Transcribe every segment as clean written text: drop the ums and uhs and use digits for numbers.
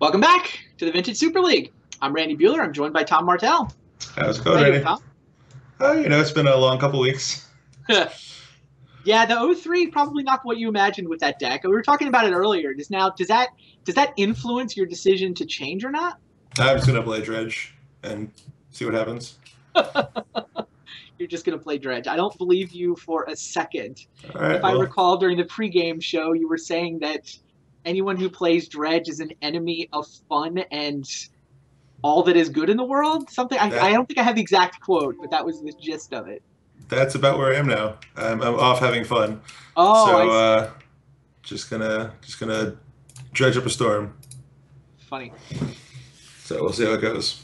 Welcome back to the Vintage Super League. I'm Randy Bueller. I'm joined by Tom Martell. How's it going, How you doing, Randy? Tom? It's been a long couple weeks. Yeah, the O3 probably not what you imagined with that deck. We were talking about it earlier. Does that influence your decision to change or not? I'm just gonna play Dredge and see what happens. You're just going to play Dredge. I don't believe you for a second. All If right, I well, recall during the pregame show, you were saying that anyone who plays Dredge is an enemy of fun and all that is good in the world. Something I that don't think I have the exact quote, but that was the gist of it. that's about where I am now. I'm off having fun, Oh, I so see. just gonna dredge up a storm. Funny. So we'll see how it goes.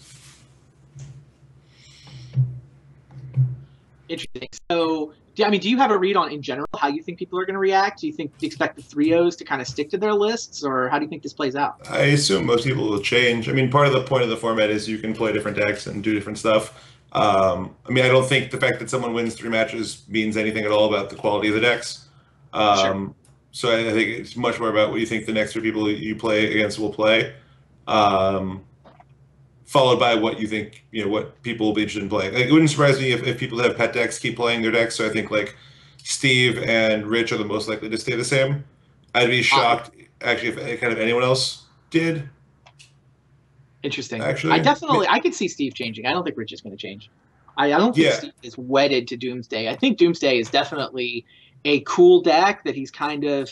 Interesting. So, do you have a read on in general how you think people are going to react? Do you expect the 3-0s to kind of stick to their lists, or how do you think this plays out? I assume most people will change. I mean, part of the point of the format is you can play different decks and do different stuff. I don't think the fact that someone wins 3 matches means anything at all about the quality of the decks. Sure. So I think it's much more about what you think the next 3 people you play against will play, um, followed by what you think, what people will be interested in playing. Like, it wouldn't surprise me if people that have pet decks keep playing their decks. So I think like Steve and Rich are the most likely to stay the same. I'd be Uh, shocked actually if kind of anyone else did. Interesting. Actually, I could see Steve changing. I don't think Rich is going to change. I don't think yeah. Steve is wedded to Doomsday. I think Doomsday is definitely a cool deck that he's kind of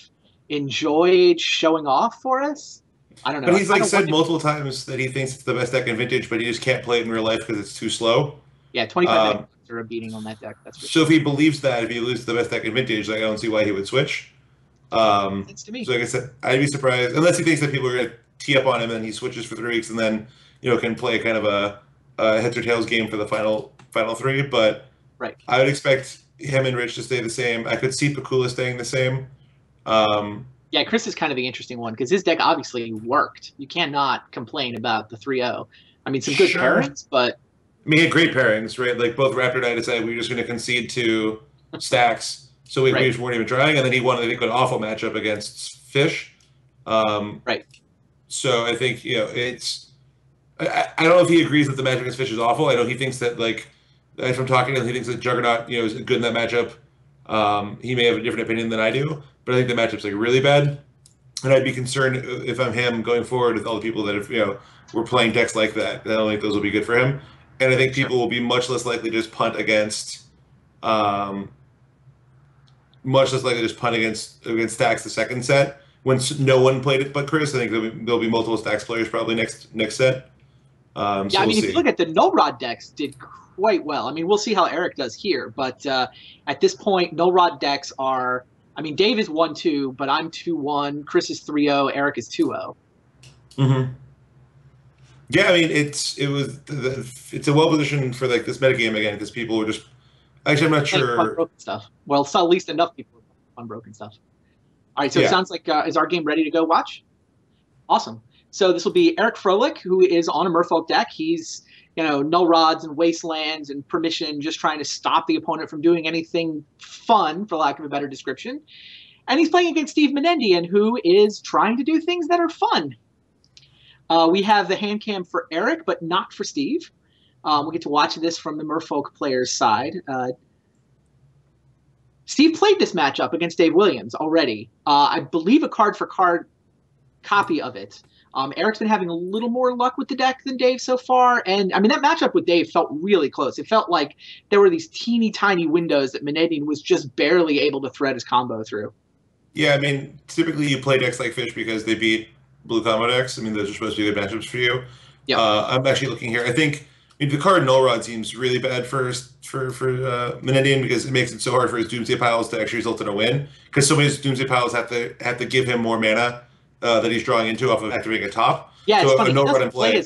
enjoyed showing off for us. I don't know. But I he's kind like of said wonder. multiple times that he thinks it's the best deck in Vintage, but he just can't play it in real life because it's too slow. 25 minutes Um, are a beating on that deck. That's for so if sure. he believes that, if he loses the best deck in Vintage, like I don't see why he would switch. Sense to me. So like I said, I'd be surprised unless he thinks that people are going to tee up on him and he switches for 3 weeks and then can play kind of a heads or tails game for the final 3. But Right. I would expect him and Rich to stay the same. I could see Pakula staying the same. Um, Yeah, Chris is kind of the interesting one because his deck obviously worked. You cannot complain about the 3-0. I mean, some good sure. pairings, but I mean, he had great pairings, right? Like both Raptor and I decided we were just going to concede to stacks, so we right, just weren't even trying. And then he won, I think, an awful matchup against Fish. Um, right. so I think it's. I don't know if he agrees that the matchup against Fish is awful. I know he thinks that if I'm talking to him, he thinks that Juggernaut is good in that matchup. He may have a different opinion than I do, but I think the matchup's like really bad. And I'd be concerned if I'm him going forward with all the people that have were playing decks like that. I don't think those will be good for him. And I think Sure. people will be much less likely to just punt against, um, much less likely to just punt against stacks the second set when no one played it but Chris. I think there'll be multiple stacks players probably next set. Yeah, So I we'll mean, if you see. look at the no rod decks, did quite well. I mean, we'll see how Eric does here, but at this point, no rod decks are. I mean, Dave is 1-2, but I'm 2-1. Chris is 3-0. Eric is 2-0. Mm-hmm. Yeah, I mean it's a well positioned for like this metagame again because people were just actually I'm not Playing fun sure. broken stuff. Well, it's at least enough people fun broken stuff. All right, so it Yeah, sounds like is our game ready to go? Watch. Awesome. So this will be Eric Froehlich, who is on a Merfolk deck. He's, null rods and wastelands and permission, just trying to stop the opponent from doing anything fun, for lack of a better description. And he's playing against Steve Menendian, who is trying to do things that are fun. We have the hand cam for Eric, but not for Steve. We get to watch this from the Merfolk player's side. Steve played this matchup against Dave Williams already. I believe a card for card copy of it. Eric's been having a little more luck with the deck than Dave so far. And I mean, that matchup with Dave felt really close. It felt like there were these teeny tiny windows that Menendian was just barely able to thread his combo through. yeah. I mean, typically you play decks like Fish because they beat blue combo decks. I mean, those are supposed to be good matchups for you. Yep. I'm actually looking here. I think the card Null Rod seems really bad for Menendian because it makes it so hard for his Doomsday piles to actually result in a win. Because so many of his Doomsday piles have to give him more mana that he's drawing into off of activating a top. Yeah, it's So a funny. Null Rod in play.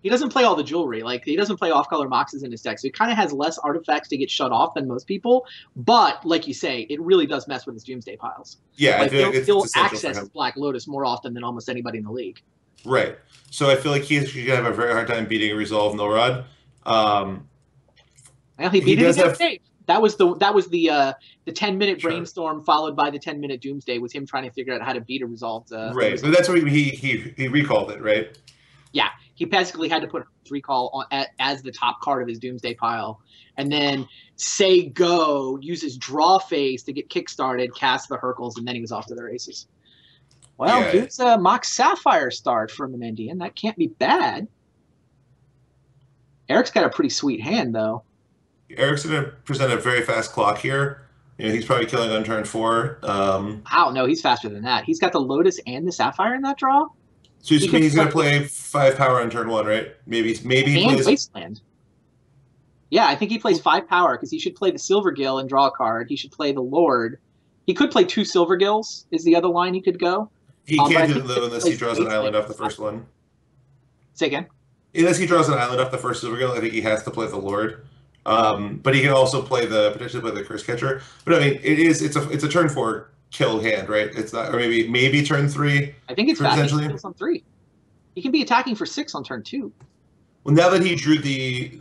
He doesn't play all the jewelry. Like, he doesn't play off-color moxes in his deck, so he kind of has less artifacts to get shut off than most people. But like you say, it really does mess with his Doomsday piles. Yeah, I Like, feel like it's he'll essential for access him. Black Lotus more often than almost anybody in the league. Right. So I feel like he's going to have a very hard time beating a Resolve Null Rod. Well, he He beat it does against have Dave. That was the 10-minute Sure. brainstorm followed by the 10-minute doomsday, with him trying to figure out how to beat a resolved. Right, but that's where he recalled it, right? Yeah, he basically had to put recall on as the top card of his doomsday pile, and then say go, use his draw phase to get kickstarted, cast the Hercules, and then he was off to the races. Well, Yeah. here's a Mox Sapphire start for Menendian. That can't be bad. Eric's got a pretty sweet hand, though. Eric's going to present a very fast clock here. He's probably killing on turn 4. Wow, no, he's faster than that. He's got the Lotus and the Sapphire in that draw. So he's going to play 5 power on turn 1, right? Maybe he and plays Wasteland. Yeah, I think he plays 5 power because he should play the Silvergill and draw a card. He should play the Lord. He could play 2 Silvergills is the other line he could go. He can't do it though unless he draws an island off the first one. Say again? Unless he draws an island off the first Silvergill, I think he has to play the Lord. But he can also potentially play the Curse Catcher. But I mean, it's a turn 4 kill hand, right? It's not, or maybe turn 3. I think it's bad. He kills on 3. He can be attacking for 6 on turn 2. Well, now that he drew the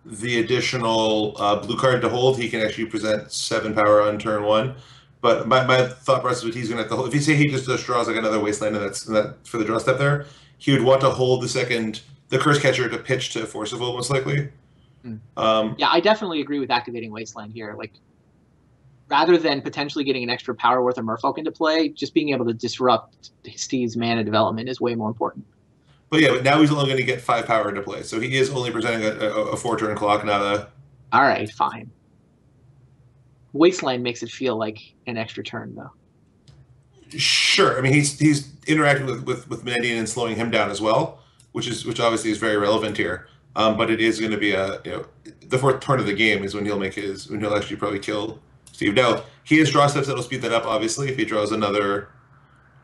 additional blue card to hold, he can actually present 7 power on turn 1. But my thought process is he's going to have to hold. If you say he just draws like another Wasteland and that's for the draw step there, he would want to hold the Curse Catcher to pitch to Forcible, most likely. Yeah, I definitely agree with activating Wasteland here. Like, rather than potentially getting an extra power worth of Merfolk into play, just being able to disrupt Steve's mana development is way more important. But yeah, but now he's only going to get 5 power into play, so he is only presenting a 4-turn clock, not a. All right, fine. Wasteland makes it feel like an extra turn, though. Sure, I mean he's interacting with Menendian and slowing him down as well, which obviously is very relevant here. But it is going to be the 4th turn of the game is when he'll actually probably kill Steve. Now he has draw steps that'll speed that up. Obviously, if he draws another,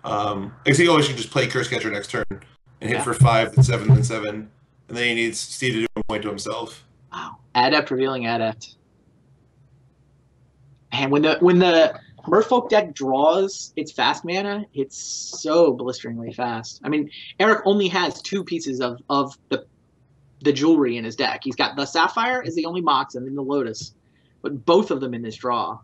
because he always should just play Curse Catcher next turn and hit for 5, then 7, then 7, and then he needs Steve to do a point to himself. Wow, Adept revealing Adept. And when the Merfolk deck draws its fast mana, it's so blisteringly fast. I mean, Eric only has 2 pieces of the jewelry in his deck. He's got the Sapphire as the only Mox and then the Lotus, but both of them in this draw.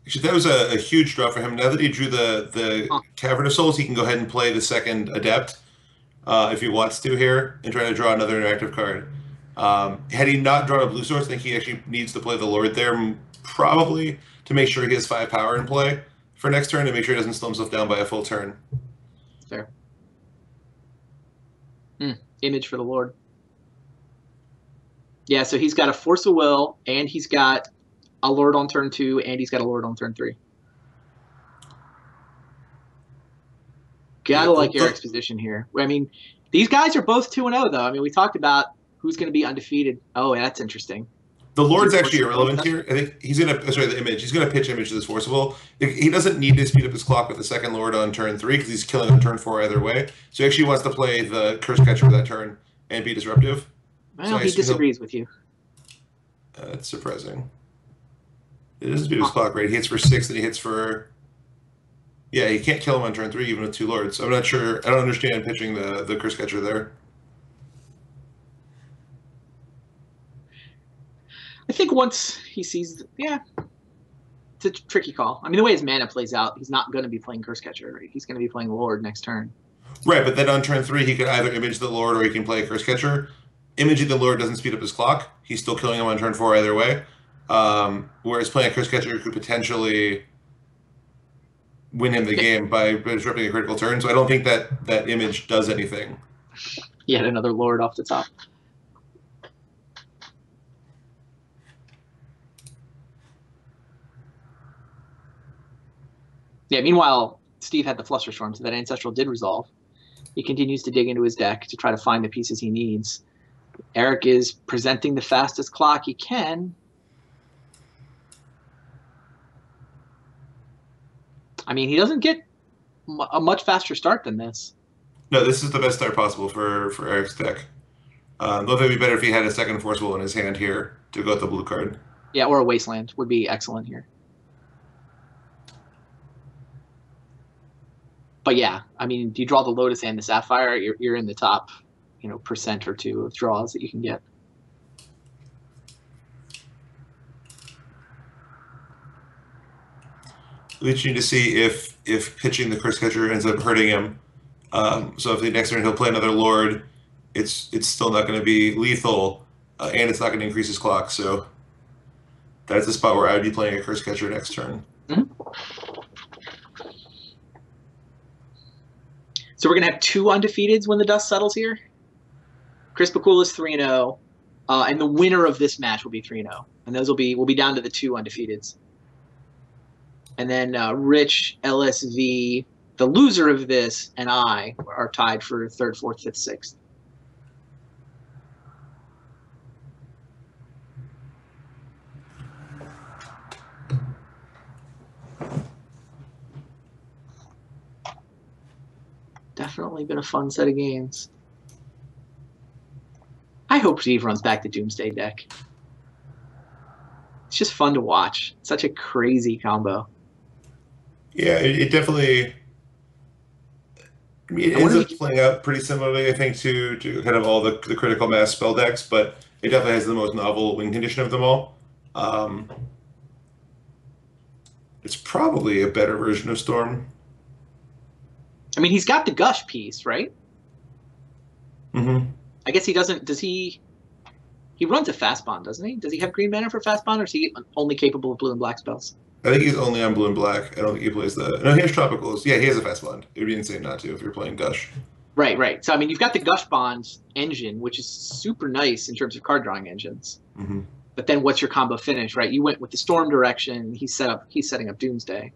Actually, that was a huge draw for him. Now that he drew the Cavern of Souls, he can go ahead and play the 2nd Adept if he wants to here and try to draw another interactive card. Had he not drawn a blue source, I think he actually needs to play the Lord there, probably to make sure he has 5 power in play for next turn and make sure he doesn't slow himself down by a full turn. Fair. Image for the Lord. Yeah, so he's got a Force of Will, and he's got a Lord on turn 2, and he's got a Lord on turn 3. Gotta like Eric's position here. I mean, these guys are both 2-0, though. I mean, we talked about who's going to be undefeated. Oh, that's interesting. The Lord's actually irrelevant here. I think he's going to, sorry, the Image. He's going to pitch Image to this Forcible. He doesn't need to speed up his clock with the 2nd Lord on turn 3 because he's killing on turn 4 either way. So he actually wants to play the Curse Catcher for that turn and be disruptive. Well, so he disagrees with you. That's surprising. It doesn't speed his clock, right? He hits for 6, and he hits for. Yeah, he can't kill him on turn 3 even with 2 Lords. So I'm not sure. I don't understand pitching the Curse Catcher there. I think once he sees, it's a tricky call. I mean, the way his mana plays out, he's not going to be playing Curse Catcher, right? He's going to be playing Lord next turn. Right, but then on turn 3, he could either Image the Lord or he can play Curse Catcher. Imaging the Lord doesn't speed up his clock. He's still killing him on turn 4 either way. Whereas playing a Curse Catcher could potentially win him the game by disrupting a critical turn. So I don't think that Image does anything. Yet another Lord off the top. Yeah, meanwhile, Steve had the Flusterstorm, so that Ancestral did resolve. He continues to dig into his deck to try to find the pieces he needs. Eric is presenting the fastest clock he can. I mean, he doesn't get a much faster start than this. No, this is the best start possible for Eric's deck. Though it would be better if he had a 2nd Forcible in his hand here to go with the blue card. Yeah, or a Wasteland would be excellent here. But yeah, I mean, do you draw the Lotus and the Sapphire, you're in the top, percent or 2 of draws that you can get. We just need to see if pitching the Curse Catcher ends up hurting him. So if the next turn he'll play another Lord, it's still not going to be lethal, and it's not going to increase his clock. So that's the spot where I would be playing a Curse Catcher next turn. Mm-hmm. So we're gonna have 2 undefeateds when the dust settles here. Chris Bakula is 3-0, and the winner of this match will be 3-0, and those will be down to the 2 undefeateds. And then Rich, LSV, the loser of this, and I are tied for 3rd, 4th, 5th, 6th. Definitely been a fun set of games. I hope Steve runs back the Doomsday deck. It's just fun to watch. It's such a crazy combo. Yeah, it definitely. I mean, it ends up playing out pretty similarly, I think, to kind of all the critical mass spell decks, but it definitely has the most novel win condition of them all. It's probably a better version of Storm. I mean, he's got the Gush piece, right? Mm-hmm. I guess he doesn't. Does he? He runs a fast bond, doesn't he? Does he have green mana for fast bond, or is he only capable of blue and black spells? I think he's only on blue and black. I don't think he plays the. No, he has tropicals. Yeah, he has a fast bond. It would be insane not to if you're playing Gush. Right, right. So I mean, you've got the Gush bond engine, which is super nice in terms of card drawing engines. Mm-hmm. But then, what's your combo finish? Right, you went with the Storm direction. He's setting up Doomsday.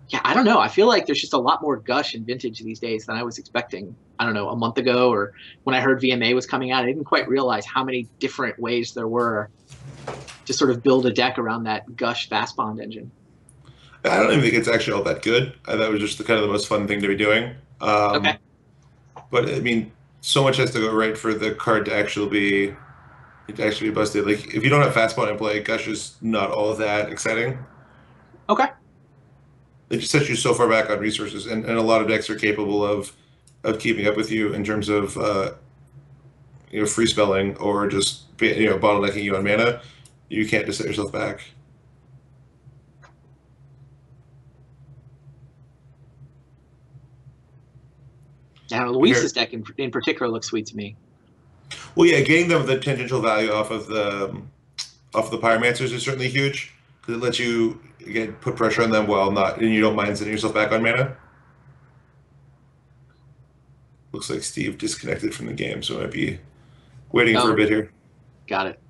Yeah, I don't know. I feel like there's just a lot more Gush in Vintage these days than I was expecting. I don't know, a month ago, or when I heard VMA was coming out, I didn't quite realize how many different ways there were to sort of build a deck around that Gush fast bond engine. I don't even think it's actually all that good. I thought it was just the most fun thing to be doing. Okay. But I mean, so much has to go right for the card to actually be busted. Like if you don't have fast bond in play, Gush is not all that exciting. Okay. It just sets you so far back on resources, and a lot of decks are capable of keeping up with you in terms of free spelling or just bottlenecking you on mana. You can't just set yourself back. Now, Luis's deck in particular looks sweet to me. Well, yeah, getting them the tangential value off of the Pyromancers is certainly huge because it lets you put pressure on them and you don't mind setting yourself back on mana. Looks like Steve disconnected from the game, so I might be waiting for a bit here. Got it.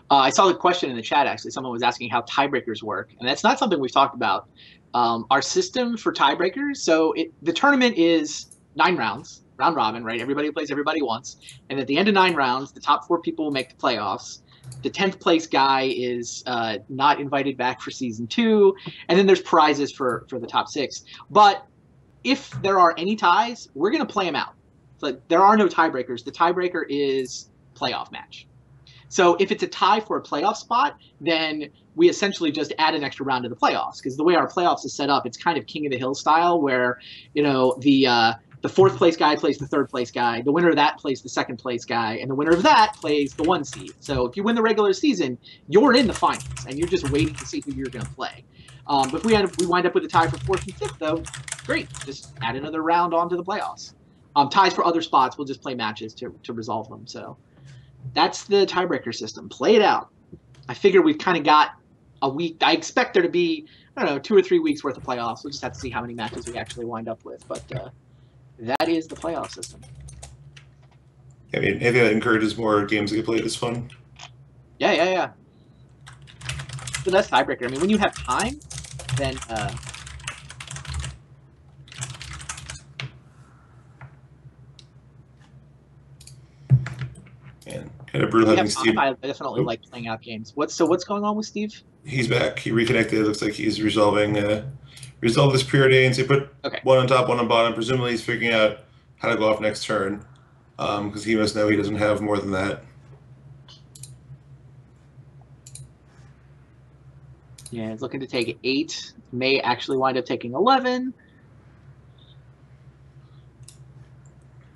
I saw the question in the chat, actually. Someone was asking how tiebreakers work, and that's not something we've talked about. Our system for tiebreakers, so the tournament is 9 rounds, round robin, right? Everybody plays everybody once. And at the end of 9 rounds, the top 4 people will make the playoffs. The 10th place guy is not invited back for season 2. And then there's prizes for the top 6. But if there are any ties, we're going to play them out. So there are no tiebreakers. The tiebreaker is playoff match. So if it's a tie for a playoff spot, then we essentially just add an extra round to the playoffs. Because the way our playoffs is set up, it's kind of King of the Hill style, where the 4th place guy plays the 3rd place guy, the winner of that plays the 2nd place guy, and the winner of that plays the 1 seed. So if you win the regular season, you're in the finals, and you're just waiting to see who you're going to play. But if we wind up with a tie for 4th and 5th, though, great. Just add another round onto the playoffs. Ties for other spots, we'll just play matches to resolve them. So that's the tiebreaker system. Play it out. I figure we've kind of got a week. I expect there to be, 2 or 3 weeks worth of playoffs. We'll just have to see how many matches we actually wind up with. But that is the playoff system. I mean, anything that encourages more games to get played is fun. Yeah. But that's tiebreaker. I mean, when you have time, then and kind of brutal having Steve. I definitely like playing out games. What's going on with Steve? He's back. He reconnected. Looks like he's resolve this preordains. He put one on top, one on bottom. Presumably he's figuring out how to go off next turn, because he must know he doesn't have more than that. Yeah, he's looking to take 8. May actually wind up taking 11.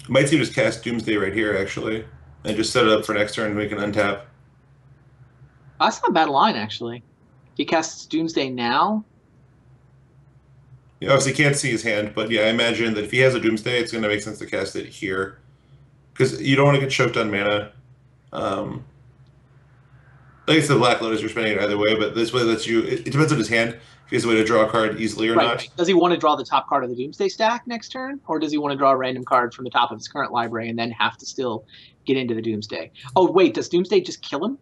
Might see just cast Doomsday right here, actually, and just set it up for next turn. We can untap. That's not a bad line, actually. he casts Doomsday now. You obviously can't see his hand, but yeah, I imagine that if he has a Doomsday, it's going to make sense to cast it here. Because you don't want to get choked on mana. I guess the Black Lotus, you're spending it either way, but this way lets you... It depends on his hand, if he has a way to draw a card easily or not. Right. Does he want to draw the top card of the Doomsday stack next turn? Or does he want to draw a random card from the top of his current library and then have to still get into the Doomsday? Oh, wait, does Doomsday just kill him?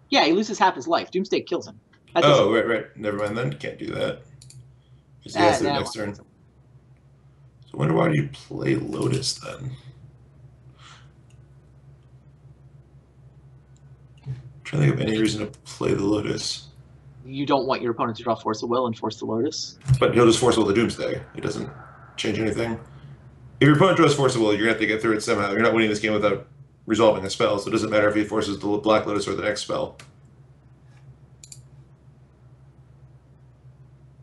Yeah, he loses half his life. Doomsday kills him. Oh, right. Never mind then. Can't do that. Because he has to next turn. So I wonder why do you play Lotus then? I'm trying to think of any reason to play the Lotus. You don't want your opponent to draw Force of Will and force the Lotus. But he'll just Force of Will the Doomsday. It doesn't change anything. If your opponent draws Force of Will, you're going to have to get through it somehow. You're not winning this game without resolving a spell, so it doesn't matter if he forces the Black Lotus or the next spell.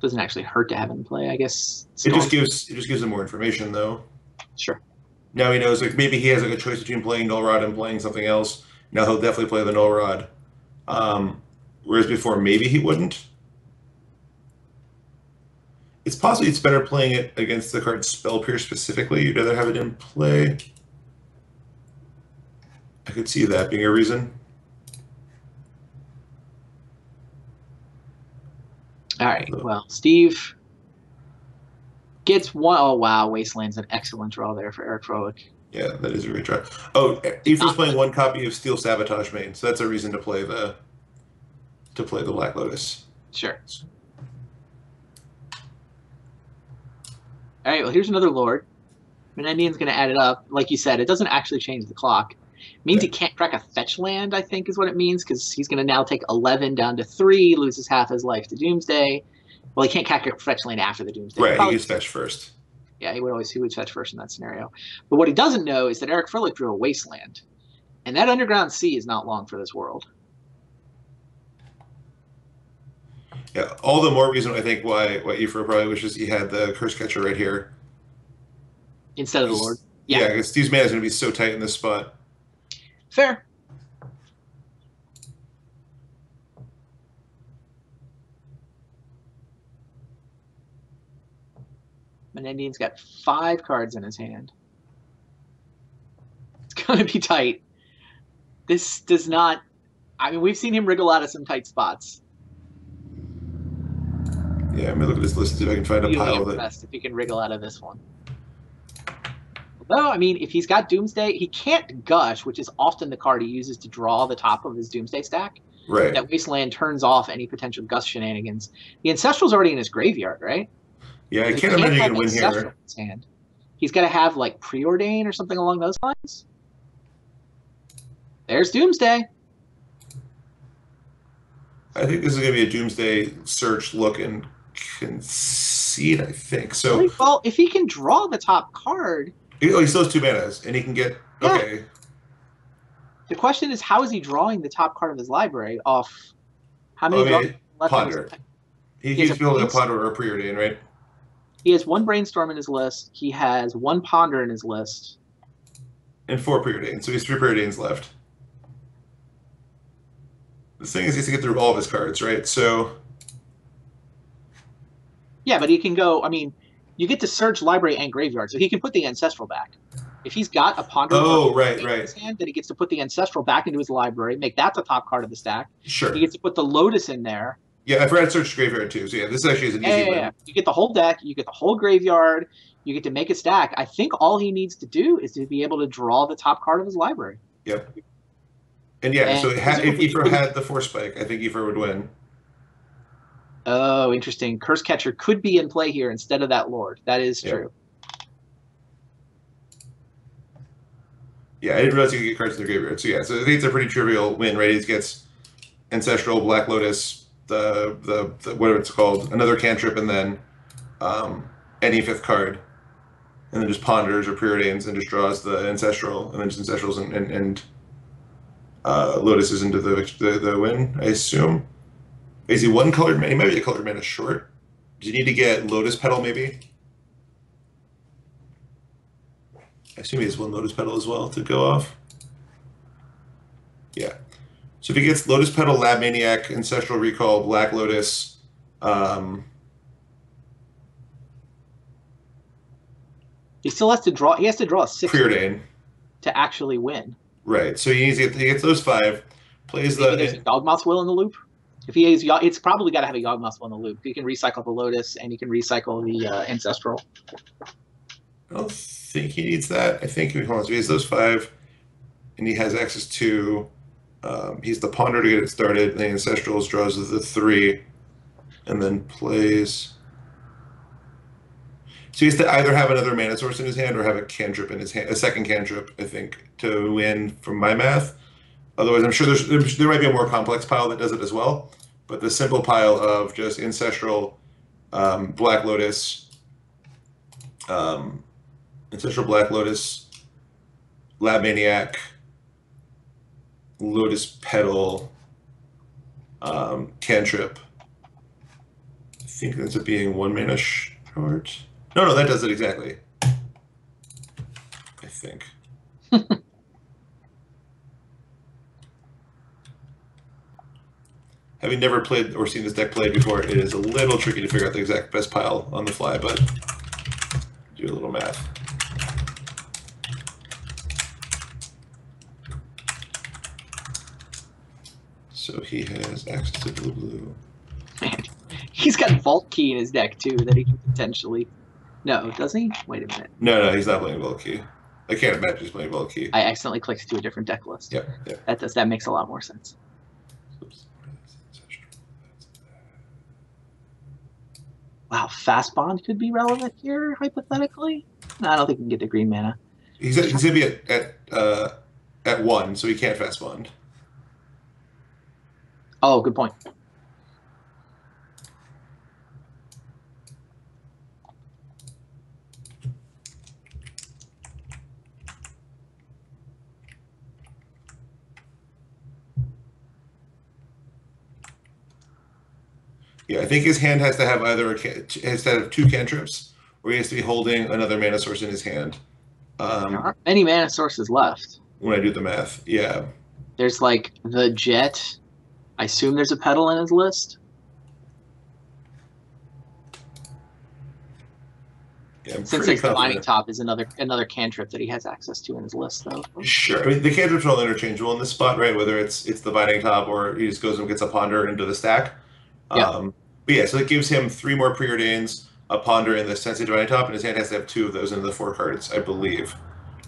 Doesn't actually hurt to have him play, I guess. It just gives him more information, though. Sure. Now he knows, like, maybe he has like a choice between playing Null Rod and playing something else. Now he'll definitely play the Null Rod. Whereas before, maybe he wouldn't. It's possible it's better playing it against the card Spell Pierce specifically. You'd rather have it in play. I could see that being a reason. All right. Well, Steve gets one. Oh, wow. Wasteland's an excellent draw there for Eric Froehlich. Yeah, that is a great draw. Oh, Ethan's playing one copy of Steel Sabotage Main, so that's a reason to play the Black Lotus. Sure. All right. Well, here's another Lord. Menendian's going to add it up. Like you said, it doesn't actually change the clock. It means he can't crack a fetch land, I think is what it means, because he's going to now take 11 down to 3, loses half his life to Doomsday. Well, he can't crack a fetch land after the Doomsday. Right, he gets fetch first. Yeah, he would fetch first in that scenario. But what he doesn't know is that Eric Froehlich drew a Wasteland. And that Underground Sea is not long for this world. Yeah, all the more reason I think why Ephra probably wishes he had the Curse Catcher right here. Instead of the Lord. Yeah, because Steve's mana is going to be so tight in this spot. Fair. Menendian's got 5 cards in his hand. It's going to be tight. This does not... I mean, we've seen him wriggle out of some tight spots. Yeah, I'm going to look at this list, see if I can find a pile of it. If he can wriggle out of this one. Although, I mean, if he's got Doomsday, he can't Gush, which is often the card he uses to draw the top of his Doomsday stack. Right. That Wasteland turns off any potential Gush shenanigans. The Ancestral's already in his graveyard, right? Yeah, I can't imagine he can win here. In his hand. He's got to have, like, Preordain or something along those lines. There's Doomsday. I think this is going to be a Doomsday search, look, and concede, I think. So, well, if he can draw the top card... Oh, he still has 2 manas, and he can get... Yeah. Okay. The question is, how is he drawing the top card of his library off... How many draws left? Ponder. He's building a Ponder or a Preordain, right? He has 1 Brainstorm in his list. He has 1 Ponder in his list. And 4 Preordains, so he has 3 Preordains left. The thing is, he has to get through all of his cards, right? So... Yeah, but he can go... I mean... You get to search library and graveyard, so he can put the Ancestral back. If he's got a Ponder in his hand, then he gets to put the Ancestral back into his library, make that the top card of the stack. Sure. He gets to put the Lotus in there. Yeah, I forgot to search graveyard too. So yeah, this actually is an easy win. You get the whole deck, you get the whole graveyard, you get to make a stack. I think all he needs to do is to be able to draw the top card of his library. Yep. And yeah, so if Ephra had the Force Spike, I think Ephra would win. Oh, interesting. Curse Catcher could be in play here instead of that Lord. That is true. Yeah, I didn't realize you could get cards in the graveyard. So yeah, so I think it's a pretty trivial win, right? He gets Ancestral, Black Lotus, the whatever it's called, another cantrip, and then any 5th card, and then just ponders or preordains and just draws the Ancestral, and then just Ancestrals and Lotuses into the win, I assume. Is he 1 colored mana? He might be a colored mana short. Do you need to get Lotus Petal, maybe? I assume he has 1 Lotus Petal as well to go off. Yeah. So if he gets Lotus Petal, Lab Maniac, Ancestral Recall, Black Lotus, he still has to draw. He has to draw a 6 Preordain to actually win. Right. So he gets those 5. Plays Maybe there's a Yawgmoth's Will in the loop. If he is, it's probably got to have a Yawgmoth's Will in the loop. You can recycle the Lotus and you can recycle the Ancestral. I don't think he needs that. I think he has those 5, and he has access to. He's the Ponder to get it started. And the Ancestrals draws the 3, and then plays. So he has to either have another mana source in his hand or have a cantrip in his hand, a second cantrip, I think, to win from my math. Otherwise, I'm sure there might be a more complex pile that does it as well. But the simple pile of just Ancestral, Black Lotus, Ancestral Black Lotus, Lab Maniac, Lotus Petal, cantrip. I think it ends up being 1 mana short. No, that does it exactly. I think. Having never played or seen this deck played before, it is a little tricky to figure out the exact best pile on the fly, but do a little math. So he has access to blue. Man, he's got Vault Key in his deck too that he can potentially. No, does he? Wait a minute. No, he's not playing Vault Key. I can't imagine he's playing Vault Key. I accidentally clicked to a different deck list. Yep. That makes a lot more sense. Oops. Wow, Fast Bond could be relevant here, hypothetically. No, I don't think he can get the green mana. He's gonna be at 1, so he can't Fast Bond. Oh, good point. Yeah, I think his hand has to have has to have 2 cantrips, or he has to be holding another mana source in his hand. There aren't many mana sources left. When I do the math, yeah. There's like the Jet. I assume there's a Petal in his list. Yeah, Since it's Divining Top is another cantrip that he has access to in his list, though. Sure. I mean, the cantrips are all interchangeable in this spot, right? Whether it's the Divining Top or he just goes and gets a Ponder into the stack. Yeah. But yeah, so it gives him 3 more Preordains, a Ponder, and the Sensei Divining Top, and his hand has to have 2 of those into the 4 cards, I believe.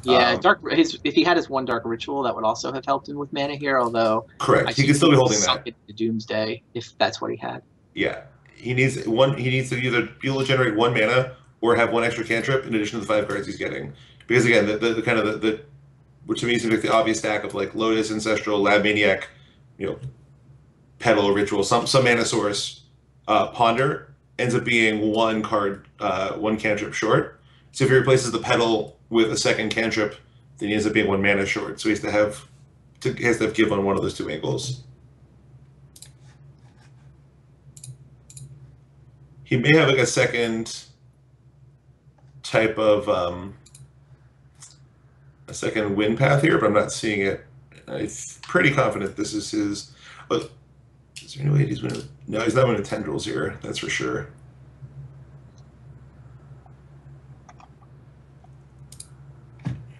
Yeah, if he had his 1 Dark Ritual, that would also have helped him with mana here, although... Correct. He could still be holding that. It to Doomsday, if that's what he had. Yeah. He needs to either be able to generate 1 mana or have 1 extra cantrip in addition to the 5 cards he's getting. Because again, the kind of the which to me seems like the obvious stack of like Lotus, Ancestral, Lab Maniac, Petal, Ritual, some mana source, Ponder ends up being 1 card, 1 cantrip short. So if he replaces the Petal with a second cantrip, then he ends up being 1 mana short. So he has to have give on one of those 2 angles. He may have like a second type of a second win path here, but I'm not seeing it. I'm pretty confident this is his. Is there any way he's winning? No, he's not winning Tendrils here. That's for sure.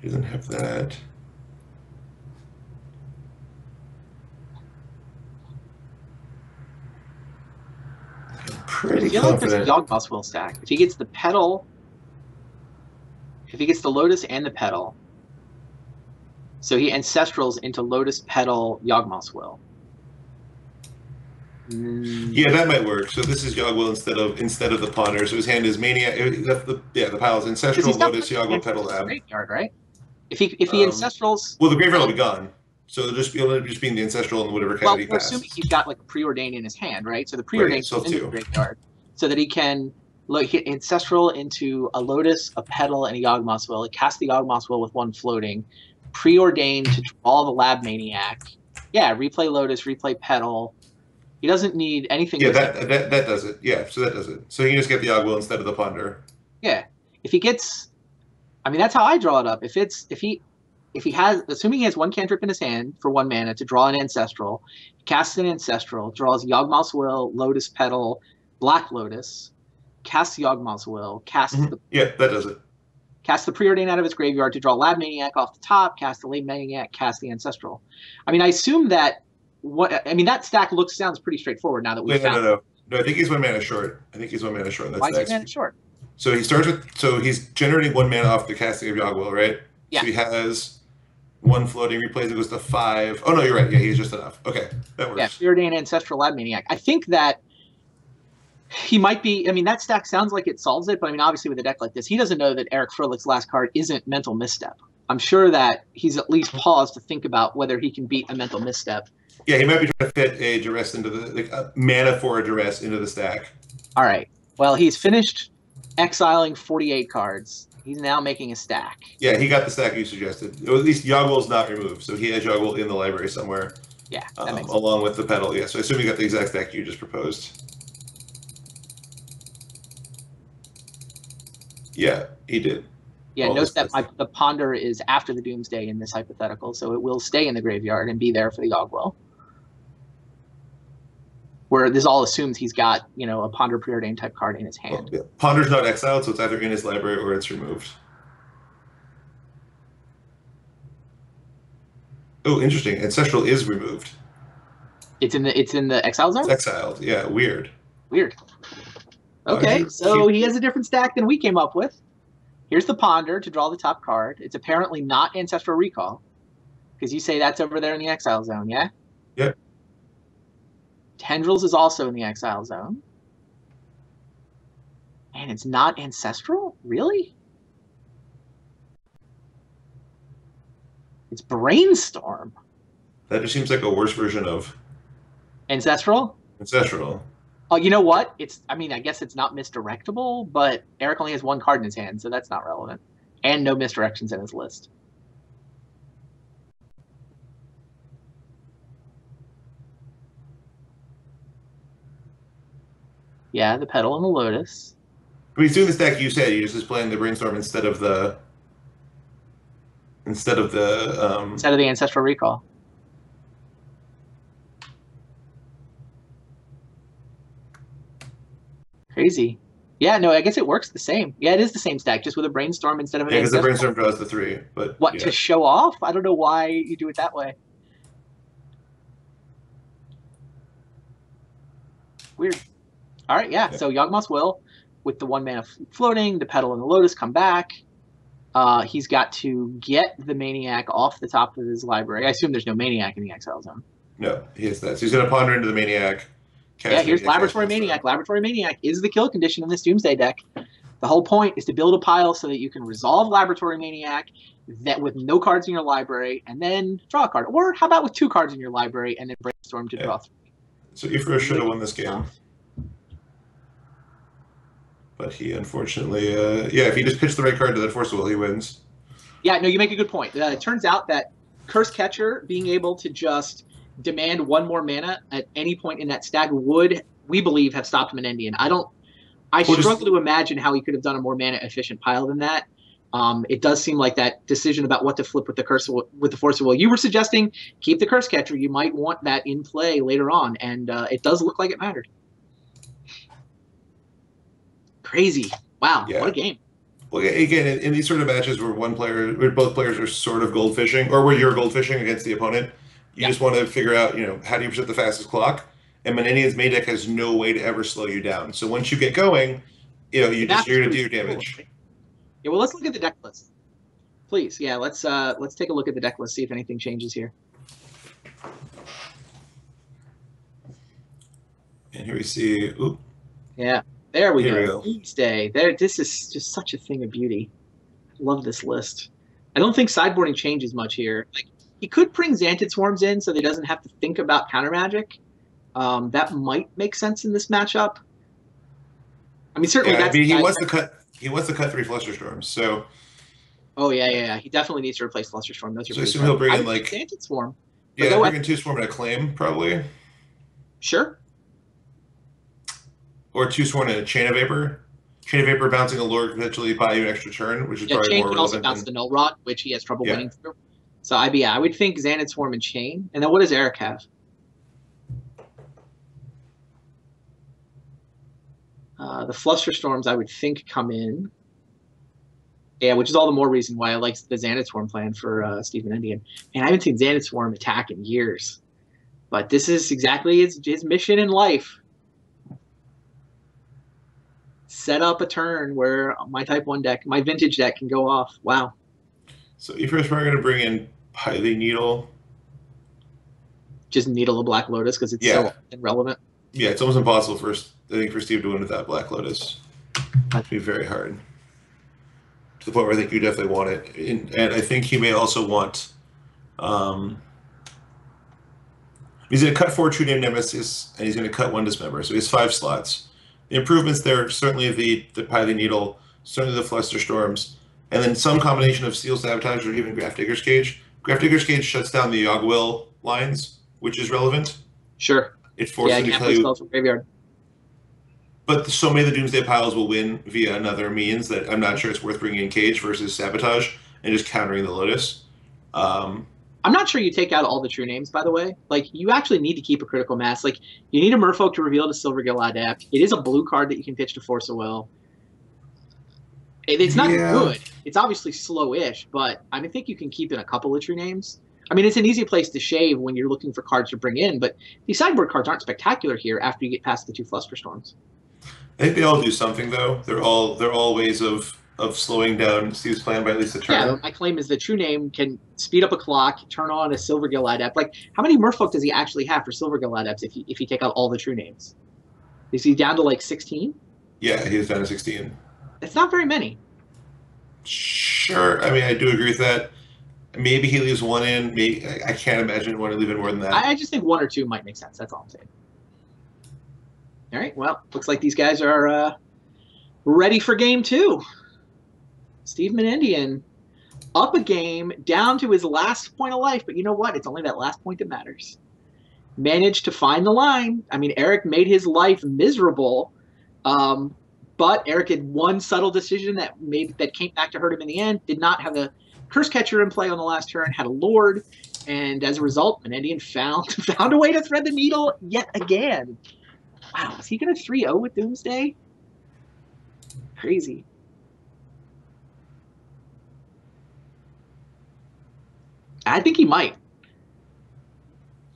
He doesn't have that. I'm pretty confident. Like there's a Yawgmoth's Will stack. If he gets the Petal, if he gets the Lotus and the Petal, so he Ancestrals into Lotus, Petal, Yawgmoth's Will. Yeah, that might work. So this is Yawgwill instead of the Ponder. So his hand is Maniac. The pile is Ancestral, Lotus, Yawgwill, Petal, Lab. Graveyard, right? If he Ancestrals, well, the graveyard will be gone. So they'll just being the Ancestral and whatever card he casts. Well, assuming he's got like Preordain in his hand, right? So the Preordain is in the graveyard, so that he can hit Ancestral into a Lotus, a Petal, and a Yawgmoth's Will. Cast the Yawgmoth's Will with 1 floating. Preordain to draw the Lab Maniac. Yeah, replay Lotus, replay Petal. He doesn't need anything. Yeah, that does it. Yeah, so that does it. So he can just get the Yawgwill instead of the Ponder. Yeah, if he gets, I mean, that's how I draw it up. If if he has, assuming he has one cantrip in his hand for 1 mana to draw an Ancestral, he casts an Ancestral, draws Yawgmoth's Will, Lotus Petal, Black Lotus, casts Yawgmoth's Will, Yeah, that does it. Cast the Preordain out of its graveyard to draw Lab Maniac off the top, cast the Lab Maniac, cast the Ancestral. I mean, I assume that that stack sounds pretty straightforward now that we've found. No, I think he's 1 mana short. I think he's 1 mana short. Why is he mana short? So he starts with, so he's generating 1 mana off the casting of Yawgwill, right? Yeah. So he has 1 floating, replays it goes to 5. Oh no, you're right. Yeah, he's just enough. Okay, that works. Yeah, Preordain, Ancestral, Lab Maniac. I think that he might be, I mean, that stack sounds like it solves it, but I mean, obviously with a deck like this, he doesn't know that Eric Froehlich's last card isn't Mental Misstep. I'm sure that he's at least paused to think about whether he can beat a Mental Misstep. Yeah, he might be trying to fit a duress into the, mana for a duress into the stack. All right. Well, he's finished exiling 48 cards. He's now making a stack. Yeah, he got the stack you suggested. Or at least Yawgwill's not removed, so he has Yawgwill in the library somewhere. Yeah, that makes sense. Along with the pedal. Yeah, so I assume he got the exact stack you just proposed. Yeah, he did. Yeah, note that the Ponder is after the Doomsday in this hypothetical, so it will stay in the graveyard and be there for the Yawgwill. Where this all assumes he's got, a Ponder Preordain type card in his hand. Well, yeah. Ponder's not exiled, so it's either in his library or it's removed. Oh, interesting. Ancestral is removed. It's in the exile zone? It's exiled. Yeah, weird. Weird. Okay, so he has a different stack than we came up with. Here's the Ponder to draw the top card. It's apparently not Ancestral Recall, because you say that's over there in the exile zone, yeah? Yep. Tendrils is also in the exile zone. And it's not Ancestral? Really? It's Brainstorm. That just seems like a worse version of Ancestral? Ancestral. Oh, you know what? I guess it's not misdirectable, but Eric only has 1 card in his hand, so that's not relevant. And no misdirections in his list. Yeah, the Petal and the Lotus. I mean, he's doing the stack you said. He's just playing the Brainstorm instead of the Ancestral Recall. Crazy. Yeah, no, I guess it works the same. Yeah, it is the same stack, just with a Brainstorm instead of an because the Brainstorm draws the 3. But what, to show off? I don't know why you do it that way. Weird. All right, yeah. So Yawgmoth's Will with the 1 mana floating, the Petal and the Lotus come back. He's got to get the Maniac off the top of his library. I assume there's no Maniac in the exile zone. No, he has that. So he's going to Ponder into the Maniac. Yeah, here's Laboratory Maniac. Laboratory Maniac is the kill condition in this Doomsday deck. The whole point is to build a pile so that you can resolve Laboratory Maniac that with no cards in your library and then draw a card. Or how about with 2 cards in your library and then Brainstorm to draw 3? So Ifro should have won this game. But he unfortunately, if he just pitched the right card to that Force Will, he wins. Yeah, no, you make a good point. It turns out that Curse Catcher being able to just demand 1 more mana at any point in that stack would, we believe, have stopped Menendian. I struggle to imagine how he could have done a more mana efficient pile than that. It does seem like that decision about what to flip with the Force of Will. You were suggesting keep the Curse Catcher. You might want that in play later on, and it does look like it mattered. Crazy! Wow, yeah. What a game! Well, again, in these sort of matches where where both players are sort of goldfishing, or where you're goldfishing against the opponent, you just want to figure out, how do you set the fastest clock? And Menendian's main deck has no way to ever slow you down. So once you get going, you're going to do your damage. Cool. Yeah, well, let's look at the deck list, please. Yeah, let's take a look at the deck list, see if anything changes here. And here we see. Ooh. Yeah, there we go. Doomsday. This is just such a thing of beauty. I love this list. I don't think sideboarding changes much here. Like, he could bring Xantid Swarms in so that he doesn't have to think about counter magic. That might make sense in this matchup. I mean, certainly he wants to cut 3 Flusterstorms, so. Oh yeah. He definitely needs to replace Flusterstorm. So I assume he'll bring in Xantid Swarm. Yeah, bring in 2 Swarm and a Claim probably. Sure. Or 2 Swarm and a Chain of Vapor. Chain of Vapor bouncing a lure could potentially buy you an extra turn, which is probably Chain more can relevant. Also bounce the Null Rod, which he has trouble winning through. So I would think Xanad Swarm and Chain. And then what does Eric have? The Flusterstorms I would think come in. Yeah, which is all the more reason why I like the Xanad Swarm plan for Steve Menendian. And I haven't seen Xanad Swarm attack in years. But this is exactly his mission in life. Set up a turn where my Type 1 deck, my vintage deck can go off. Wow. So you first are going to bring in Piley Needle. Just Needle a Black Lotus because it's so irrelevant. Yeah, it's almost impossible for Steve to win without Black Lotus. It'd be very hard. To the point where I think you definitely want it. And I think he may also want... he's going to cut 4 True Name Nemesis, and he's going to cut 1 Dismember. So he has 5 slots. The improvements there, certainly the Piley Needle, certainly the Flusterstorms, and then some combination of Steel Sabotage or even Graft Digger's Cage. Graft Digger's Cage shuts down the Yogwill lines, which is relevant. Sure. It forces you to tell you... from graveyard. But so many of the Doomsday Piles will win via another means that I'm not sure it's worth bringing in Cage versus Sabotage and just countering the Lotus. I'm not sure you take out all the true names, by the way. Like, you actually need to keep a critical mass. Like, you need a Merfolk to reveal to Silvergill Adept. It is a blue card that you can pitch to Force of Will. It's not good. It's obviously slow-ish, but I think you can keep in a couple of true names. I mean, it's an easy place to shave when you're looking for cards to bring in, but these sideboard cards aren't spectacular here after you get past the 2 Flusterstorms. I think they all do something, though. They're all ways of slowing down Steve's plan by at least a turn. Yeah, my claim is the true name can speed up a clock, turn on a Silvergill Adept. Like, how many Merfolk does he actually have for Silvergill Adepts if you take out all the true names? Is he down to like 16? Yeah, he is down to 16. It's not very many. Sure. I mean, I do agree with that. Maybe he leaves 1 in. Maybe I can't imagine wanting to leave in more than that. I just think 1 or 2 might make sense. That's all I'm saying. All right. Well, looks like these guys are ready for game 2. Steve Menendian up a game, down to his last point of life. But you know what? It's only that last point that matters. Managed to find the line. I mean, Eric made his life miserable. But Eric had one subtle decision that came back to hurt him in the end. Did not have a Curse Catcher in play on the last turn. Had a Lord. And as a result, Menendian found a way to thread the needle yet again. Wow. Is he going to 3-0 with Doomsday? Crazy. I think he might.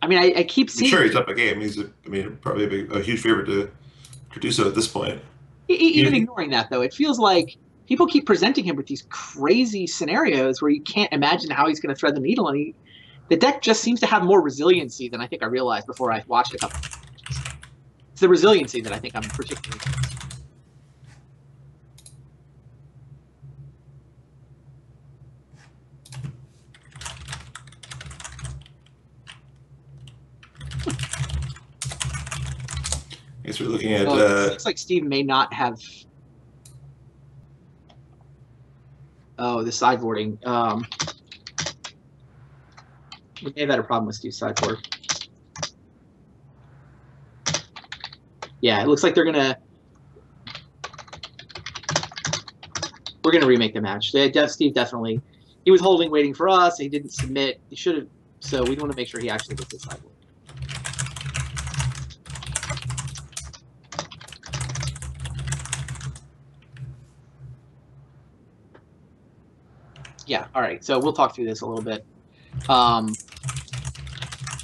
I mean, I keep seeing... I'm sure he's up a game. He's, probably a huge favorite to do so at this point. Even ignoring that, though, it feels like people keep presenting him with these crazy scenarios where you can't imagine how he's going to thread the needle, and the deck just seems to have more resiliency than I think I realized before I watched a couple of matches. It's the resiliency that I think I'm particularly... I guess we're looking at... it looks like Steve may not have... Oh, the sideboarding. We may have had a problem with Steve's sideboard. Yeah, it looks like they're gonna... We're gonna remake the match. Steve definitely... He was holding, waiting for us. He didn't submit. He should have... So we want to make sure he actually gets his sideboard. Yeah, all right. So we'll talk through this a little bit.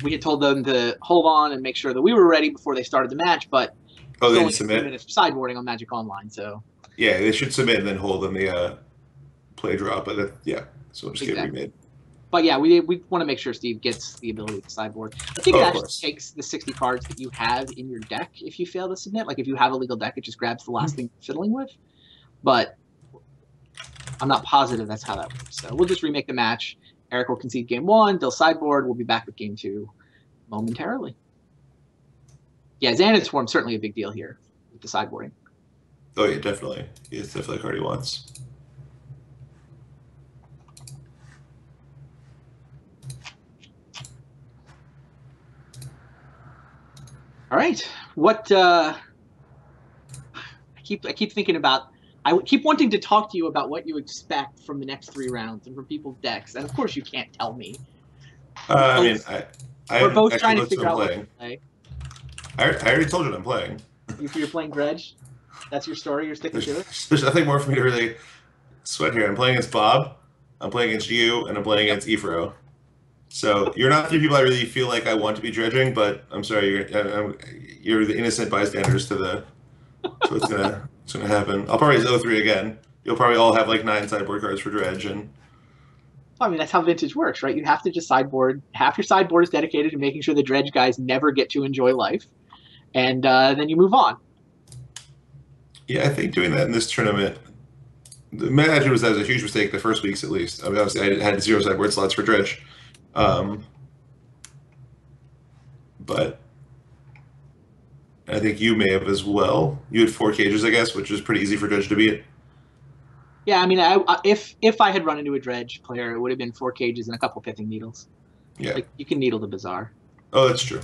We had told them to hold on and make sure that we were ready before they started the match, but they didn't submit. Minutes sideboarding on Magic Online, so yeah, they should submit and then hold in the play draw. But yeah, so just get remade. But yeah, we want to make sure Steve gets the ability to sideboard. I think it actually takes the 60 cards that you have in your deck if you fail to submit. Like if you have a legal deck, it just grabs the last thing you're fiddling with. But I'm not positive that's how that works. So we'll just remake the match. Eric will concede game 1. They'll sideboard. We'll be back with game 2 momentarily. Yeah, Xanad Swarm's certainly a big deal here with the sideboarding. Oh, yeah, definitely. It's definitely a card he wants. All right. What I keep thinking about I keep wanting to talk to you about what you expect from the next 3 rounds and from people's decks, and of course you can't tell me. I mean, I We're haven't both actually trying to looked at figure what I'm out what to playing. play. I already told you what I'm playing. You're playing Dredge. That's your story. You're sticking to it. There's nothing more for me to really sweat here. I'm playing against Bob, I'm playing against you, and I'm playing against Efro. So you're not 3 people I really feel like I want to be dredging, but I'm sorry, you're the innocent bystanders to what's gonna happen. I'll probably 0-3 again. You'll probably all have like 9 sideboard cards for dredge, and I mean, that's how Vintage works, right? You have to just sideboard. Half your sideboard is dedicated to making sure the Dredge guys never get to enjoy life, and then you move on. yeah, I think doing that in this tournament, the management was that was a huge mistake the first weeks at least. I mean, obviously I had 0 sideboard slots for dredge, but I think you may have as well. You had 4 cages, I guess, which is pretty easy for dredge to beat. Yeah, I mean, if I had run into a Dredge player, it would have been 4 cages and a couple Pithing Needles. Yeah. Like, you can needle the Bazaar. Oh, that's true.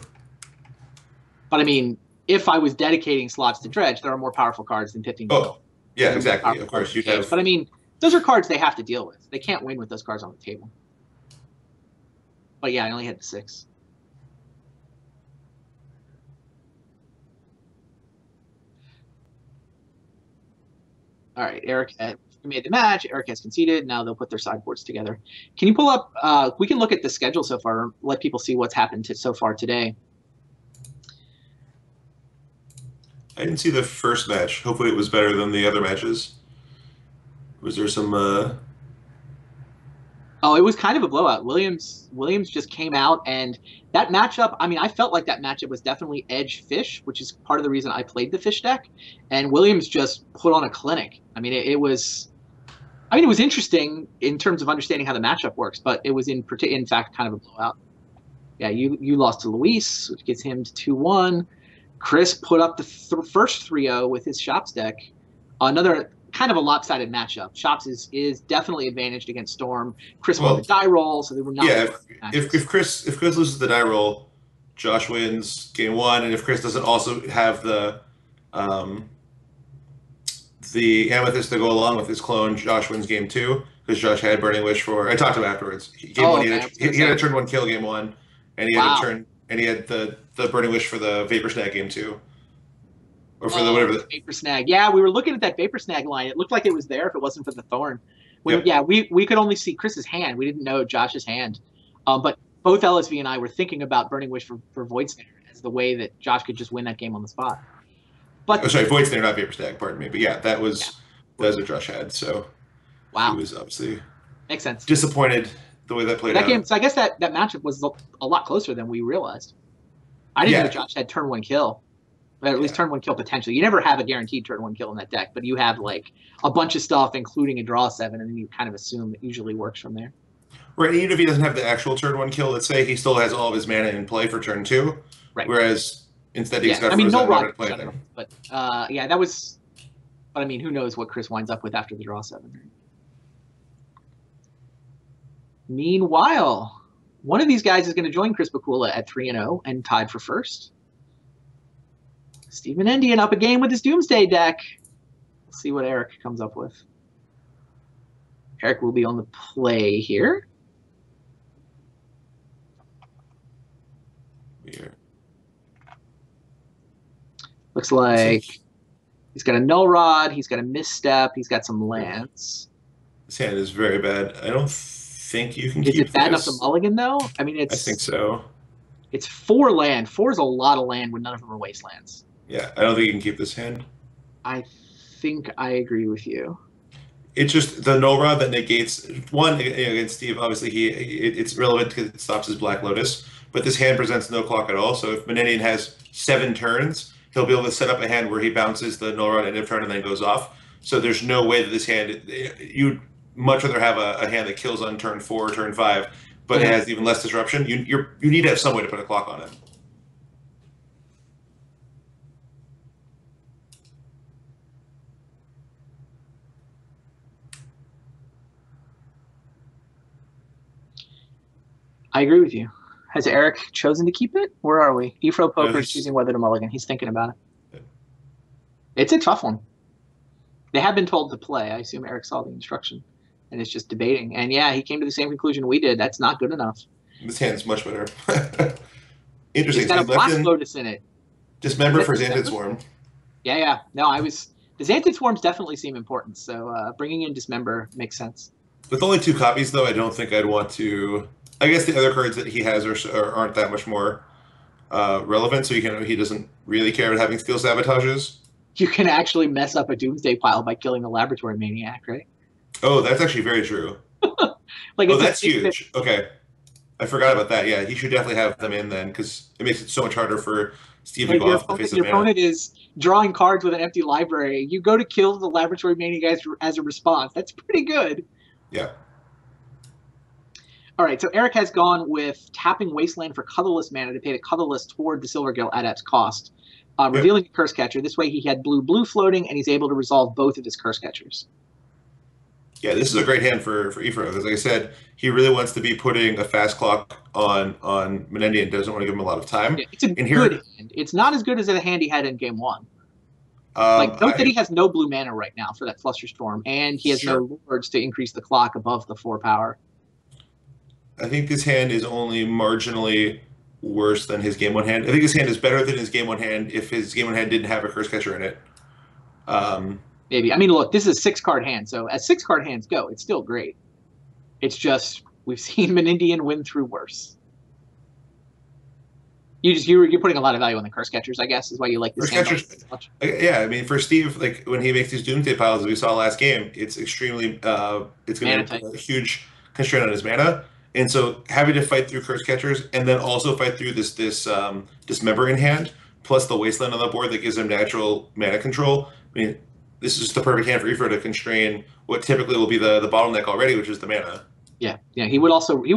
But I mean, if I was dedicating slots to Dredge, there are more powerful cards than Pithing Needle. Oh, yeah, exactly. Of course, you'd have. But I mean, those are cards they have to deal with. They can't win with those cards on the table. But yeah, I only had 6. All right, Eric made the match. Eric has conceded. Now they'll put their sideboards together. Can you pull up? We can look at the schedule so far. Let people see what's happened so far today. I didn't see the first match. Hopefully, it was better than the other matches. Was there some? Oh, it was kind of a blowout. Williams just came out, and that matchup, I mean, I felt like that matchup was definitely edge fish, which is part of the reason I played the fish deck. And Williams just put on a clinic. I mean, it was interesting in terms of understanding how the matchup works, but it was in fact kind of a blowout. Yeah, you lost to Luis, which gets him to 2-1. Chris put up the first 3-0 with his Shops deck. Another kind of a lopsided matchup. Shops is definitely advantaged against Storm. Chris won the die roll, so they were not. Yeah, if Chris loses the die roll, Josh wins game 1, and if Chris doesn't also have the Amethyst to go along with his clone, Josh wins game 2 because Josh had Burning Wish for. I talked to him afterwards. He had a turn 1 kill game 1, and he had a turn, and he had the Burning Wish for the Vapor Snag game 2. Or for the Vapor Snag. Yeah, we were looking at that Vapor Snag line. It looked like it was there if it wasn't for the Thorn. Yeah, we could only see Chris's hand. We didn't know Josh's hand. But both LSV and I were thinking about Burning Wish for Void Snare as the way that Josh could just win that game on the spot. But sorry, Void Snare, not Vapor Snag, pardon me. But yeah, that was what Josh had. So he was obviously makes sense. Disappointed the way that played out. Game, so I guess that matchup was a lot closer than we realized. I didn't know Josh had turn 1 kill. Or at least turn 1 kill potentially. You never have a guaranteed turn 1 kill in that deck, but you have like a bunch of stuff, including a draw 7, and then you kind of assume it usually works from there. Right, even if he doesn't have the actual turn 1 kill, let's say he still has all of his mana in play for turn 2. Right. Whereas instead he's got no rod to play there. But that was. But I mean, who knows what Chris winds up with after the draw 7. Meanwhile, one of these guys is going to join Chris Bakula at 3-0 and tied for first. Steve Menendian up a game with his Doomsday deck. Let's see what Eric comes up with. Eric will be on the play here. Looks like he's got a Null Rod, he's got a Misstep, he's got some lands. This hand is very bad. I don't think you can keep this. Is it bad enough to mulligan, though? I mean, I think so. It's 4 land. 4 is a lot of land when none of them are wastelands. Yeah, I don't think you can keep this hand. I think I agree with you. It's just the Null Rod that negates one against Steve. Obviously, it's relevant because it stops his Black Lotus. But this hand presents no clock at all. So if Menendian has 7 turns, he'll be able to set up a hand where he bounces the Null Rod end of turn and then goes off. So there's no way that this hand you'd much rather have a hand that kills on turn 4 or turn 5, but it has even less disruption. You need to have some way to put a clock on it. I agree with you. Has Eric chosen to keep it? Where are we? Efro Poker is choosing whether to mulligan. He's thinking about it. It's a tough one. They have been told to play. I assume Eric saw the instruction and is just debating. And yeah, he came to the same conclusion we did. That's not good enough. This hand's much better. He's Interesting. So got he a left Blast in Lotus in it. Dismember Is for that Xantid Dismember? Swarm. Yeah, yeah. No, the Xantid Swarms definitely seem important. So bringing in Dismember makes sense. With only 2 copies, though, I don't think I'd want to. I guess the other cards that he has aren't that much more relevant, so he doesn't really care about having Steel Sabotages. You can actually mess up a Doomsday pile by killing the Laboratory Maniac, right? Oh, that's actually very true. Like Oh, it's that's huge. Okay. I forgot about that. Yeah, he should definitely have them in then, because it makes it so much harder for Steve to like go off the face of your mana. opponent is drawing cards with an empty library. You go to kill the Laboratory Maniac as a response. That's pretty good. Yeah. All right, so Eric has gone with tapping Wasteland for colorless mana to pay the colorless toward the Silvergill Adept's cost, revealing a Curse Catcher. This way he had blue floating, and he's able to resolve both of his Curse Catchers. Yeah, this is a great hand for Ifro, because like I said, he really wants to be putting a fast clock on Menendian, doesn't want to give him a lot of time. Yeah, it's a good hand. It's not as good as the hand he had in game 1. Note that he has no blue mana right now for that Flusterstorm, and he has no Lords to increase the clock above the 4 power. I think this hand is only marginally worse than his game 1 hand. I think his hand is better than his game 1 hand if his game 1 hand didn't have a Curse Catcher in it. Maybe. I mean, look, this is a 6-card hand, so as 6-card hands go, it's still great. It's just we've seen Menendian win through worse. You're putting a lot of value on the Curse Catchers, I guess, is why you like this hand so much. Yeah, I mean, for Steve, like when he makes these Doomsday piles, as we saw last game, it's extremely it's going to be a huge constraint on his mana. And so having to fight through Curse Catchers and then also fight through this Dismembering hand, plus the Wasteland on the board that gives him natural mana control. I mean, this is just the perfect hand for Ifro to constrain what typically will be the bottleneck already, which is the mana. Yeah, yeah. He would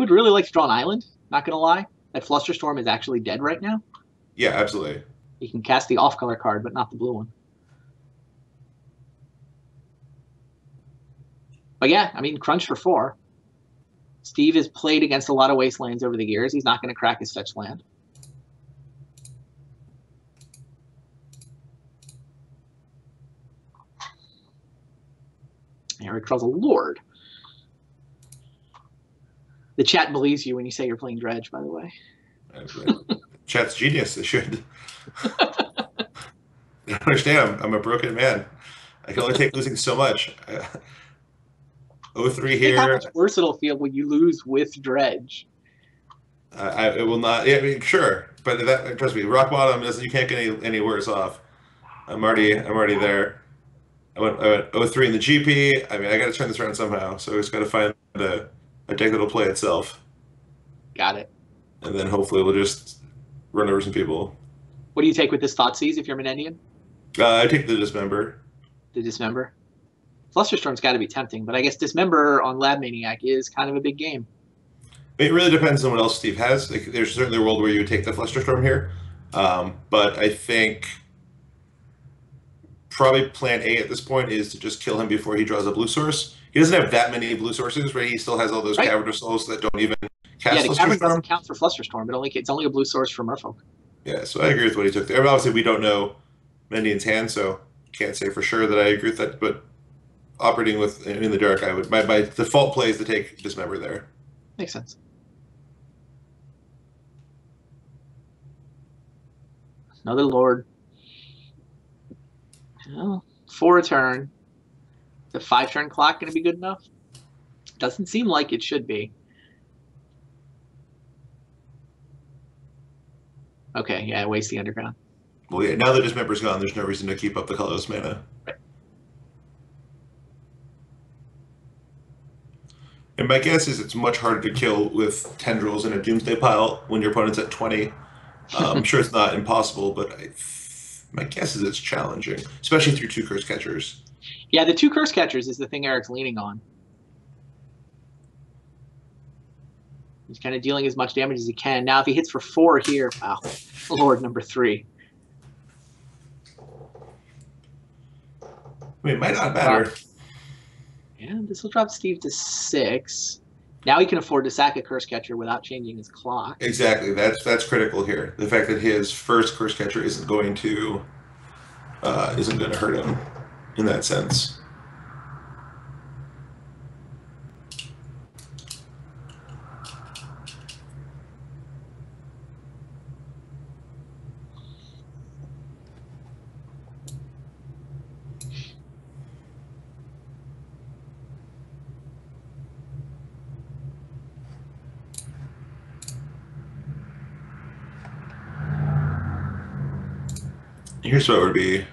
really like to draw an island, not gonna lie. That Flusterstorm is actually dead right now. Yeah, absolutely. He can cast the off-color card, but not the blue one. But yeah, I mean, crunch for 4. Steve has played against a lot of Wastelands over the years. He's not going to crack his fetch land. Eric draws a Lord. The chat believes you when you say you're playing Dredge, by the way. Chat's genius. They should. I don't understand. I'm a broken man. I can only take losing so much. 0-3 here. How much worse it'll feel when you lose with Dredge. It will not. Yeah, I mean, sure, but that, trust me, rock bottom is you can't get any worse off. I'm already there. I went 0-3 in the GP. I mean, I got to turn this around somehow. So I just got to find a deck that'll play itself. Got it. And then hopefully we'll just run over some people. What do you take with this Thoughtseize if you're Menendian? I take the Dismember. The Dismember. Flusterstorm's got to be tempting, but I guess Dismember on Lab Maniac is kind of a big game. It really depends on what else Steve has. Like, there's certainly a world where you would take the Flusterstorm here, but I think probably plan A at this point is to just kill him before he draws a blue source. He doesn't have that many blue sources, right? He still has all those Cavern of Souls that don't even cast the Cavern doesn't count for Flusterstorm, but it's only a blue source for Merfolk. Yeah, so I agree with what he took there. I mean, obviously, we don't know Mendian's hand, so can't say for sure that I agree with that, but operating with in the dark, I would my default play is to take Dismember there. Makes sense. Another Lord. Well, 4 a turn. The 5-turn clock going to be good enough? Doesn't seem like it should be. Okay, yeah, waste the Underground. Well, yeah, now that Dismember's gone, there's no reason to keep up the colorless mana. Right. And my guess is it's much harder to kill with Tendrils in a Doomsday pile when your opponent's at 20. I'm sure it's not impossible, but my guess is it's challenging, especially through 2 Curse Catchers. Yeah, the 2 Curse Catchers is the thing Eric's leaning on. He's kind of dealing as much damage as he can. Now, if he hits for 4 here, wow, Lord number 3. I mean, it might not matter. Yeah, this will drop Steve to 6. Now he can afford to sack a Curse Catcher without changing his clock. Exactly. That's critical here. The fact that his first Curse Catcher isn't going to hurt him in that sense. Your spot would be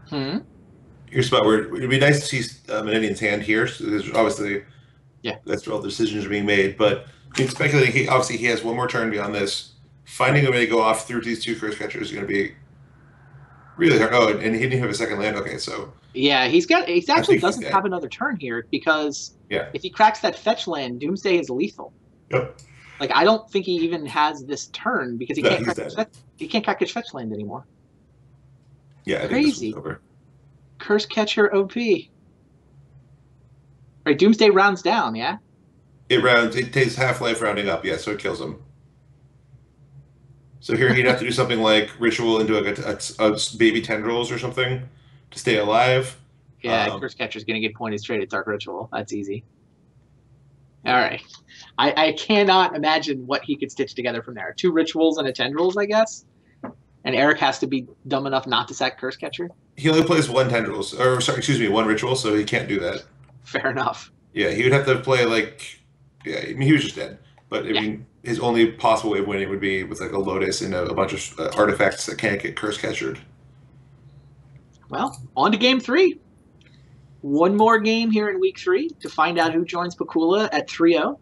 Hmm. your spot where it'd be nice to see Menendian's hand here. So there's obviously Yeah. that's where all the decisions are being made. But I mean, speculating, he has one more turn beyond this. Finding a way to go off through these two curse catchers is going to be really hard. Oh, and he didn't have a second land. Okay, so Yeah, he I actually think he's doesn't dead. have another turn here because Yeah. if he cracks that fetch land, Doomsday is lethal. Yep. Like I don't think he even has this turn because he No, can't he's crack dead. he can't crack his fetch land anymore. Yeah, I think this one's Crazy. over. Curse catcher OP. Right, Doomsday rounds down, yeah? It takes half life rounding up, yeah, so it kills him. So here he'd have to do something like ritual into a baby tendrils or something to stay alive. Yeah, Curse catcher's gonna get pointed straight at Dark Ritual. That's easy. All right. I cannot imagine what he could stitch together from there. 2 rituals and a tendrils, I guess. And Eric has to be dumb enough not to sack Curse Catcher. He only plays one tendrils, or sorry, excuse me, one ritual, so he can't do that. Fair enough. Yeah, he would have to play like, yeah, I mean, he was just dead. But I mean, his only possible way of winning would be with like a Lotus and a bunch of artifacts that can't get curse catchered. Well, on to game 3. One more game here in week 3 to find out who joins Pakula at 3-0.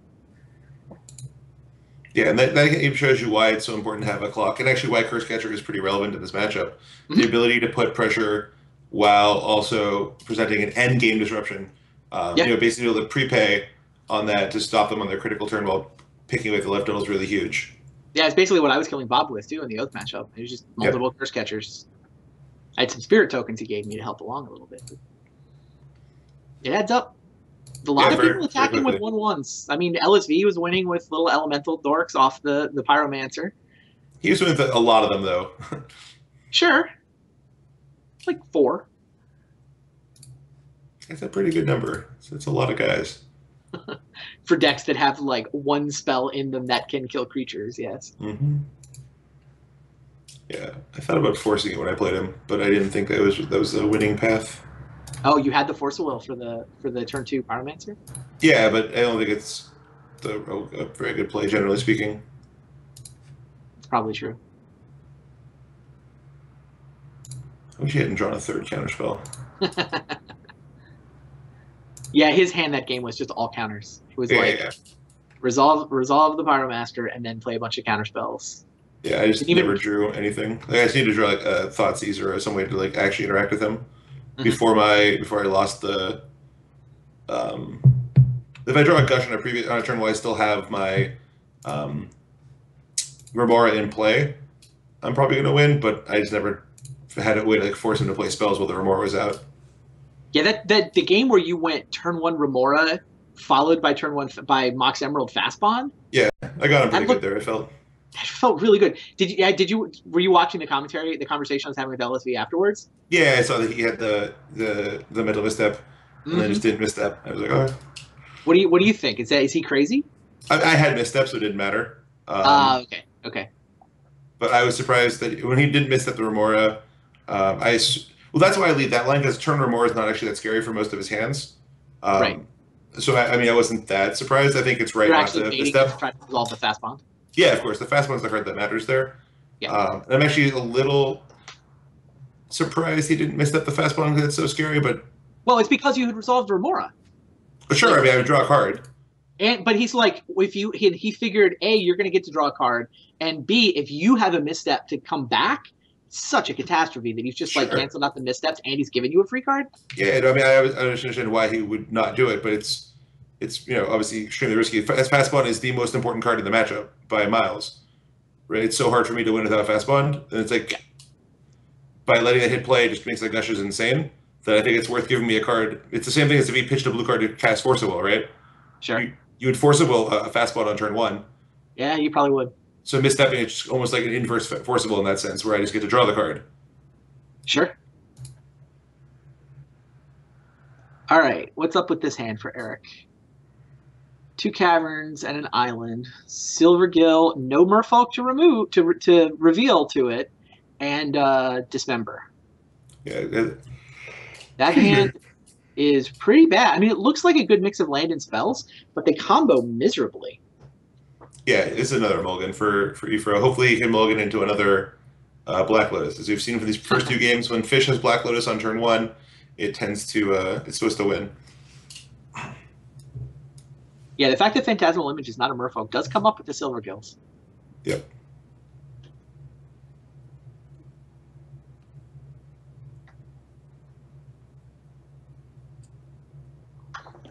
Yeah, and that even shows you why it's so important to have a clock, and actually why Curse Catcher is pretty relevant in this matchup. The ability to put pressure while also presenting an end game disruption. Basically able to prepay on that to stop them on their critical turn while picking away the left is really huge. Yeah, it's basically what I was killing Bob with too in the Oath matchup. It was just multiple Curse Catchers. I had some Spirit tokens he gave me to help along a little bit. It adds up. A lot of people attacking with 1/1s. I mean, LSV was winning with little elemental dorks off the Pyromancer. He was with a lot of them, though. Sure. Like 4. That's a pretty good number. So it's a lot of guys. For decks that have like 1 spell in them that can kill creatures, yes. Mm-hmm. Yeah, I thought about forcing it when I played him, but I didn't think that was a winning path. Oh, you had the Force of Will for the turn 2 Pyromancer? Yeah, but I don't think it's a very good play, generally speaking. It's probably true. I wish he hadn't drawn a 3rd counterspell. Yeah, his hand that game was just all counters. It was resolve the Pyromaster and then play a bunch of counterspells. Yeah, I just never drew anything. Like, I just need to draw like a Thoughtseize or some way to like actually interact with him before I lost the. If I draw a Gush on a turn while I still have my Remora in play, I'm probably going to win. But I just never had a way to like force him to play spells while the Remora was out. Yeah, that the game where you went turn 1 Remora followed by turn 1 by Mox Emerald Fastbond. Yeah, I got him pretty good there. It felt really good. Were you watching the conversation I was having with LSV afterwards? Yeah, I saw that he had the mental misstep, and then just didn't misstep. I was like, oh. What do you think? Is he crazy? I had missteps, so it didn't matter. Okay. But I was surprised that when he didn't misstep the Remora, well, that's why I leave that line, because turn Remora is not actually that scary for most of his hands. Right. So I mean, I wasn't that surprised. I think it's right not to misstep. Try to resolve the fast bond. Yeah, of course. The fast bond's the card that matters there. Yeah. And I'm actually a little surprised he didn't misstep the fast bond because it's so scary. But it's because you had resolved Remora. But sure, I mean, I would draw a card. But he's like, if he figured A, you're going to get to draw a card, and B, if you have a misstep to come back, such a catastrophe that he's just like canceled out the missteps and he's giving you a free card. Yeah, I mean, I understand why he would not do it, but it's obviously extremely risky. Fast bond is the most important card in the matchup by miles. Right? It's so hard for me to win without fast bond, and it's like by letting that hit play, it just makes the Gushers insane. That I think it's worth giving me a card. It's the same thing as if he pitched a blue card to cast Force of Will, right? Sure. You would Force of Will a fast bond on turn 1. Yeah, you probably would. So misstepping it's just almost like an inverse Force of Will in that sense, where I just get to draw the card. Sure. All right, what's up with this hand for Eric? 2 caverns and an island, Silvergill, no Merfolk to reveal to it, and Dismember. Yeah. That hand is pretty bad. I mean, it looks like a good mix of land and spells, but they combo miserably. Yeah, it's another mulligan for Ifro. Hopefully he can mulligan into another Black Lotus. As we've seen for these first two games, when Fish has Black Lotus on turn 1, it tends to it's supposed to win. Yeah, the fact that Phantasmal Image is not a merfolk does come up with the Silver Gills. Yep.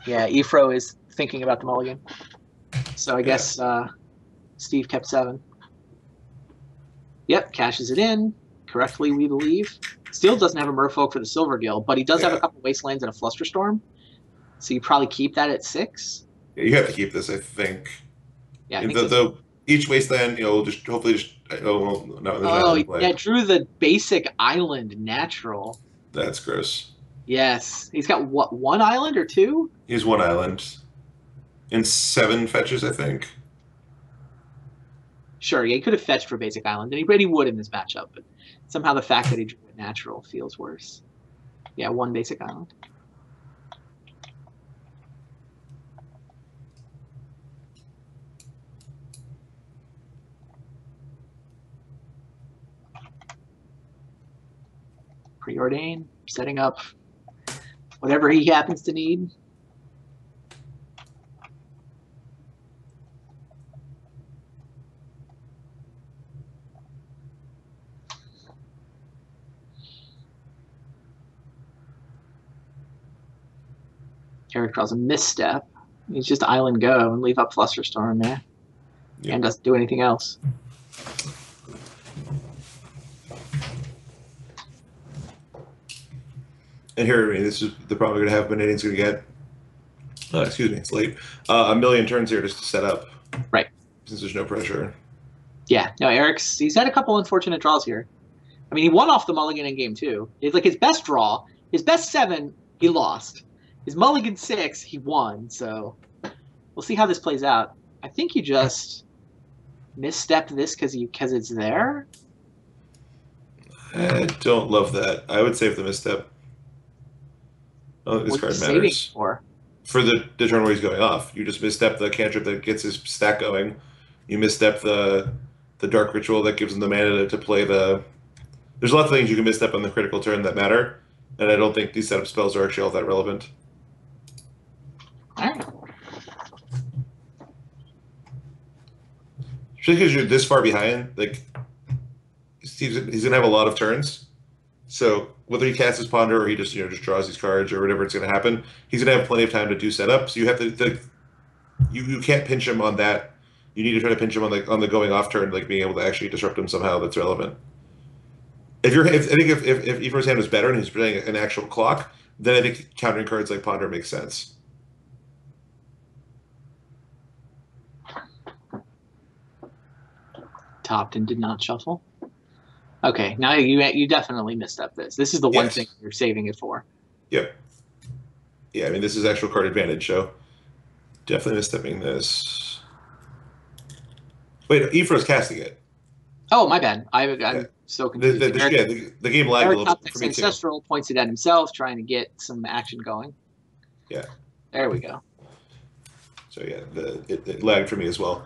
Yeah, Efro is thinking about the mulligan. So I guess Steve kept 7. Yep, cashes it in correctly, we believe. Still doesn't have a merfolk for the Silver Gill, but he does have a couple Wastelands and a Flusterstorm. So you probably keep that at 6. Yeah, you have to keep this, I think. Yeah, I think so. Each Wasteland, just hopefully just. Oh, well, no, there's an island play. Yeah, drew the basic island natural. That's gross. Yes. He's got, what, 1 island or 2? He has 1 island. And 7 fetches, I think. Sure, yeah, he could have fetched for basic island, and he would in this matchup, but somehow the fact that he drew it natural feels worse. Yeah, 1 basic island. Preordain, setting up whatever he happens to need. Eric draws a misstep. He's just island go and leave up Flusterstorm there. Yep. And doesn't do anything else. And here, this is the problem we're going to have. Menendian's going to get, excuse me, it's late, a million turns here just to set up. Right. Since there's no pressure. Yeah, no, he's had a couple unfortunate draws here. I mean, he won off the mulligan in game 2. It's like his best draw, his best 7, he lost. His mulligan 6, he won. So we'll see how this plays out. I think you just misstepped this because it's there. I don't love that. I would save the misstep. Oh, this card matters. For the turn where he's going off. You just misstep the cantrip that gets his stack going. You misstep the Dark Ritual that gives him the mana to play the... There's a lot of things you can misstep on the critical turn that matter, and I don't think these setup spells are actually all that relevant. Especially because you're this far behind, like, he's going to have a lot of turns. So whether he casts his Ponder or he just just draws these cards or whatever it's going to happen, he's going to have plenty of time to do setup. So you have to you can't pinch him on that. You need to try to pinch him on the going off turn, like being able to actually disrupt him somehow that's relevant. I think if Efro's hand is better and he's playing an actual clock, then I think countering cards like Ponder makes sense. Topped and did not shuffle. Okay, now you definitely missed up this. This is the one thing you're saving it for. Yep. Yeah, I mean, this is actual card advantage, so definitely misstepping this. Wait, Efro's casting it. Oh, my bad. I'm so confused. The game lagged a little bit for me too. Ancestral points it at himself, trying to get some action going. Yeah. There we go. So yeah, it lagged for me as well.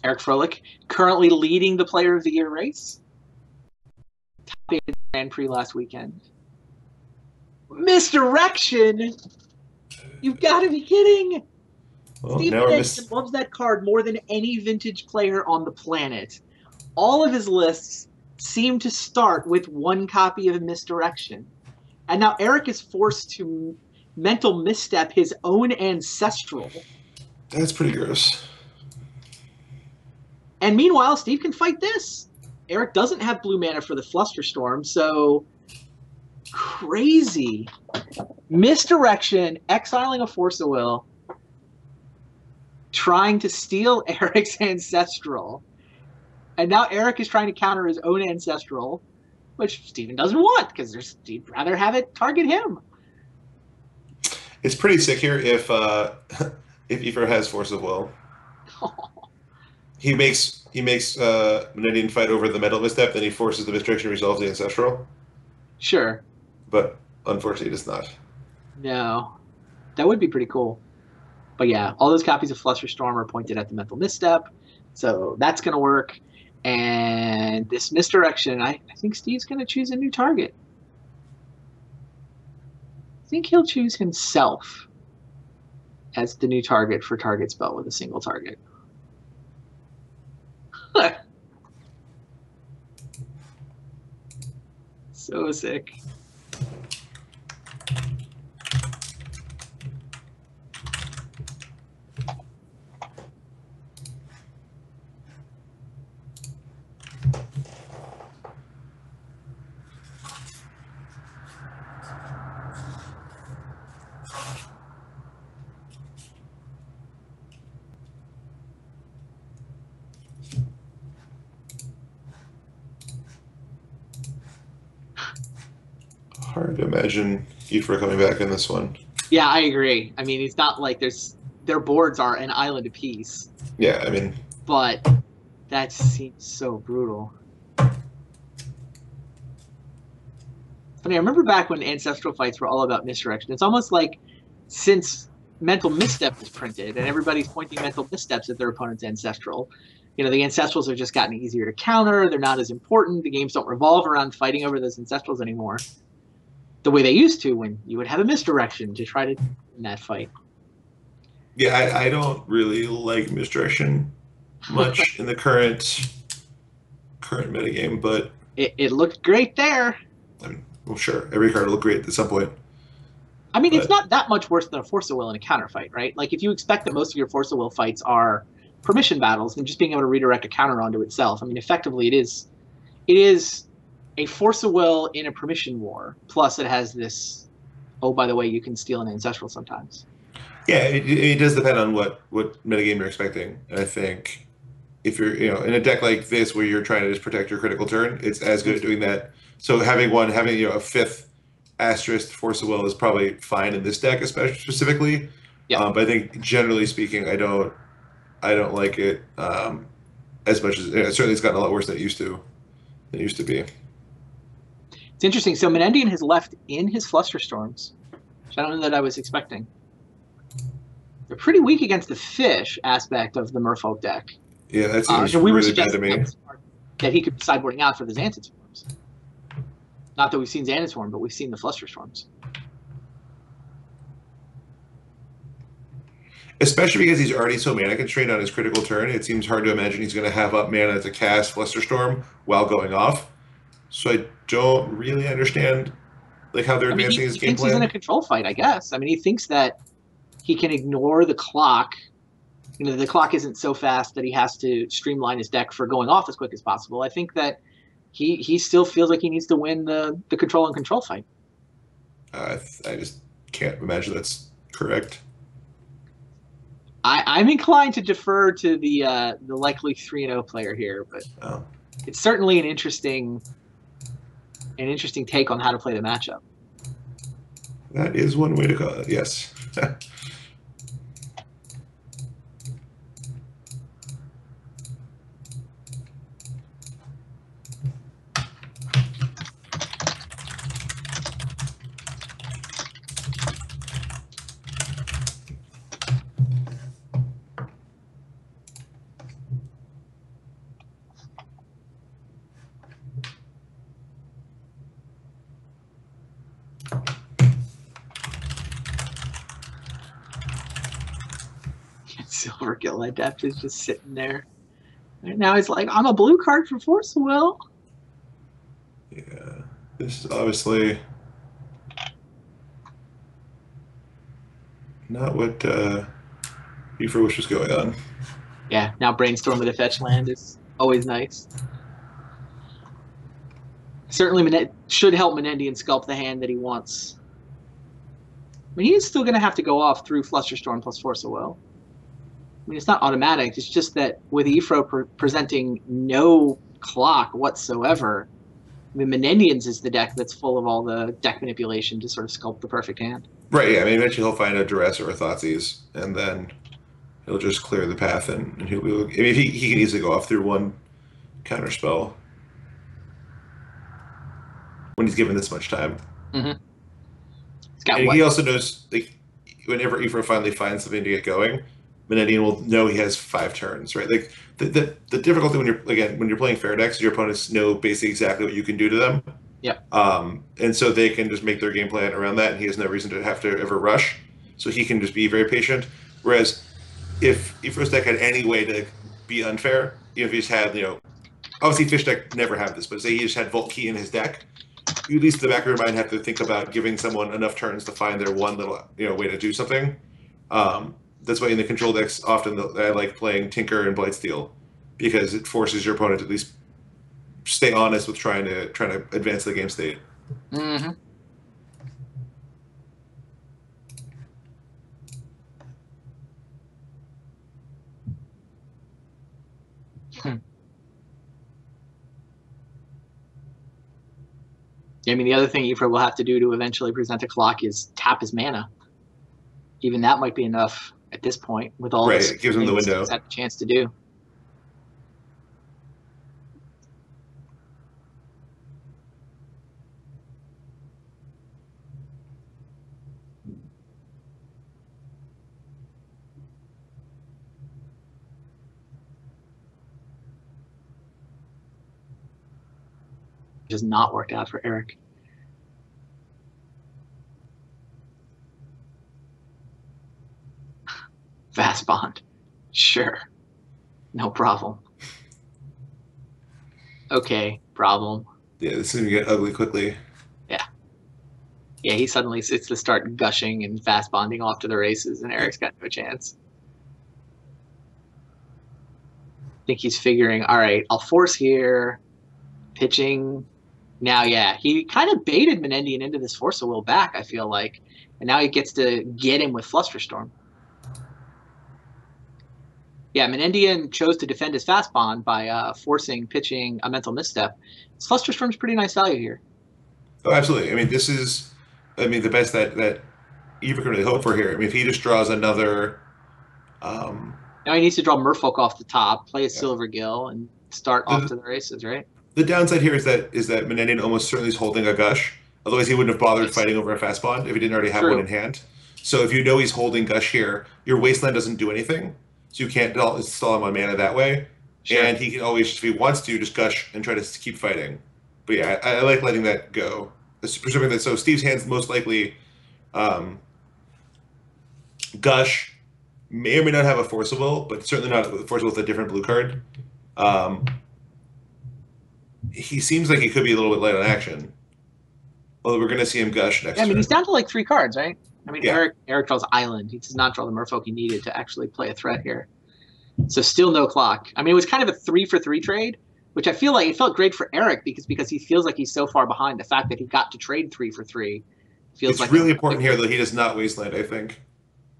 Eric Froehlich, currently leading the Player of the Year race. Top 8 Grand Prix last weekend. Misdirection! You've got to be kidding! Well, Steve Menendian loves that card more than any vintage player on the planet. All of his lists seem to start with 1 copy of Misdirection. And now Eric is forced to mental misstep his own Ancestral. That's pretty gross. And meanwhile, Steve can fight this. Eric doesn't have blue mana for the Flusterstorm, so crazy. Misdirection, exiling a Force of Will, trying to steal Eric's Ancestral. And now Eric is trying to counter his own Ancestral, which Steven doesn't want, because he'd rather have it target him. It's pretty sick here if Efro has Force of Will. He makes Menendian fight over the mental misstep, then he forces the misdirection to resolve the Ancestral. Sure. But unfortunately, it is not. No. That would be pretty cool. But yeah, all those copies of Flusterstorm are pointed at the mental misstep, so that's going to work. And this misdirection, I think Steve's going to choose a new target. I think he'll choose himself as the new target for target spell with a single target. So sick. Hard to imagine Ifra coming back in this one. Yeah, I agree. I mean, it's not like their boards are an island apiece. Yeah, I mean, but that seems so brutal. Funny, I remember back when ancestral fights were all about misdirection. It's almost like since mental misstep was printed and everybody's pointing mental missteps at their opponent's ancestral, the ancestrals have just gotten easier to counter. They're not as important. The games don't revolve around fighting over those ancestrals anymore the way they used to when you would have a misdirection to try to win that fight. Yeah, I don't really like misdirection much in the current metagame, but it looked great there. I mean, well, sure, every card will look great at some point. I mean, it's not that much worse than a Force of Will in a counter fight, right? Like, if you expect that most of your Force of Will fights are permission battles, then just being able to redirect a counter onto itself. I mean, effectively, it is a Force of Will in a permission war. Plus, it has this, oh, by the way, you can steal an ancestral sometimes. Yeah, it does depend on what metagame you're expecting. And I think if you're in a deck like this where you're trying to just protect your critical turn, it's as good at doing that. So having a fifth asterisk Force of Will is probably fine in this deck, especially specifically. Yeah. But I think generally speaking, I don't like it as much as certainly it's gotten a lot worse than it used to be. It's interesting. So Menendian has left in his Flusterstorms, which I don't know that I was expecting. They're pretty weak against the fish aspect of the Merfolk deck. Yeah, that seems really bad to me. That he could be sideboarding out for the Xanthid Swarms. Not that we've seen Xanthid Swarm, but we've seen the Flusterstorms. Especially because he's already so mana constrained on his critical turn, it seems hard to imagine he's going to have up mana to cast Flusterstorm while going off. So I don't really understand how they're advancing his game plan. He's in a control fight, I guess. I mean, he thinks that he can ignore the clock. The clock isn't so fast that he has to streamline his deck for going off as quick as possible. I think that he still feels like he needs to win the control and control fight. I just can't imagine that's correct. I'm inclined to defer to the likely 3-0 player here, but it's certainly an interesting take on how to play the matchup. That is one way to call it, yes. Silvergill Adept is just sitting there. And now he's like, I'm a blue card for Force of Will. Yeah, this is obviously not what Ifra wish was going on. Yeah, now Brainstorm with a fetch land is always nice. Certainly should help Menendian sculpt the hand that he wants. I mean, he is still going to have to go off through Flusterstorm plus Force of Will. I mean, it's not automatic. It's just that with Ifra presenting no clock whatsoever, I mean, Menendian's is the deck that's full of all the deck manipulation to sort of sculpt the perfect hand. Right, yeah. I mean, eventually he'll find a Duress or a Thoughtseize, and then he'll just clear the path, and he'll be. I mean, he can easily go off through one counter spell when he's given this much time. Mm-hmm. And he also knows, whenever Ifra finally finds something to get going, Menendian will know he has 5 turns, right? Like the difficulty when you're playing fair decks, your opponents know basically exactly what you can do to them. Yeah. And so they can just make their game plan around that, and he has no reason to have to ever rush. So he can just be very patient. Whereas if Ifra's deck had any way to be unfair, if he just had, obviously Fish deck never have this, but say he just had Volt Key in his deck, you at least in the back of your mind have to think about giving someone enough turns to find their one little way to do something. That's why in the control decks often I like playing Tinker and Blightsteel, because it forces your opponent to at least stay honest with trying to advance the game state. Mm-hmm. I mean, the other thing Ifra will have to do to eventually present a clock is tap his mana. Even that might be enough at this point with all Right, it gives him the window. He's had a chance to do. Just not worked out for Eric. Fast bond. Sure. No problem. Okay, problem. Yeah, this is going to get ugly quickly. Yeah. Yeah, he suddenly sits to start gushing and fast bonding off to the races, and Eric's got no chance. I think he's figuring, all right, I'll force here, pitching. Now, yeah, he kind of baited Menendian into this Force of Will back, I feel like. And now he gets to get him with Flusterstorm. Yeah, Menendian chose to defend his fast bond by forcing pitching a mental misstep. Flusterstorm's pretty nice value here. Oh, absolutely. I mean, this is, the best that Eva can really hope for here. I mean, if he just draws another... Now he needs to draw Merfolk off the top, play a Silvergill, and start off to the races, right? The downside here is that Menendian almost certainly is holding a Gush. Otherwise, he wouldn't have bothered fighting over a fast bond if he didn't already have one in hand. So if you know he's holding Gush here, your Wasteland doesn't do anything. So you can't install him on mana that way. Sure. And he can always, if he wants to, just Gush and try to keep fighting. But yeah, I like letting that go. Presuming that, so Steve's hand's most likely Gush, may or may not have a Force of Will, but certainly not a Force of Will with a different blue card. He seems like he could be a little bit light on action. Although we're going to see him Gush next turn. I mean, he's down to like 3 cards, right? I mean, yeah. Eric draws Island. He does not draw the Merfolk he needed to actually play a threat here. So still no clock. I mean, it was kind of a 3-for-3 trade, which I feel like it felt great for Eric because he feels like he's so far behind. The fact that he got to trade 3-for-3 feels it's like really important here that he does not Wasteland, I think.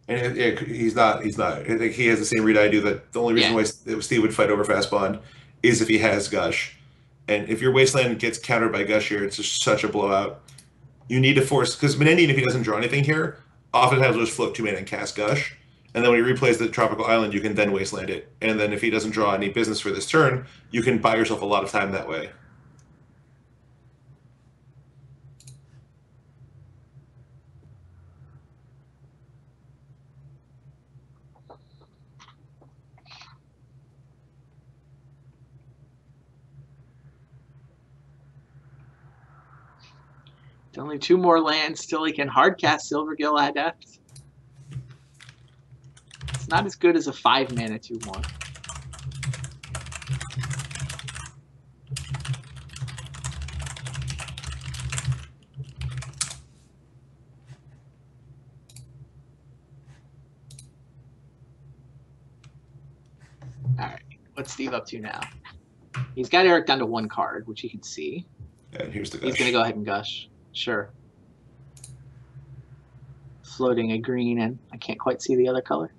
And he's not. I think he has the same read I do, that the only reason why Steve would fight over fast bond is if he has Gush. And if your Wasteland gets countered by Gush here, it's just such a blowout. You need to force, because Menendian, if he doesn't draw anything here, oftentimes will just float 2 mana and cast Gush. And then when he replays the Tropical Island, you can then Wasteland it. And then if he doesn't draw any business for this turn, you can buy yourself a lot of time that way. Only 2 more lands till he can hardcast Silvergill Adept. It's not as good as a 5-mana 2/1. Alright, what's Steve up to now? He's got Eric down to 1 card, which you can see. And here's the Gush. He's going to go ahead and Gush. Sure. Floating a green, and I can't quite see the other color.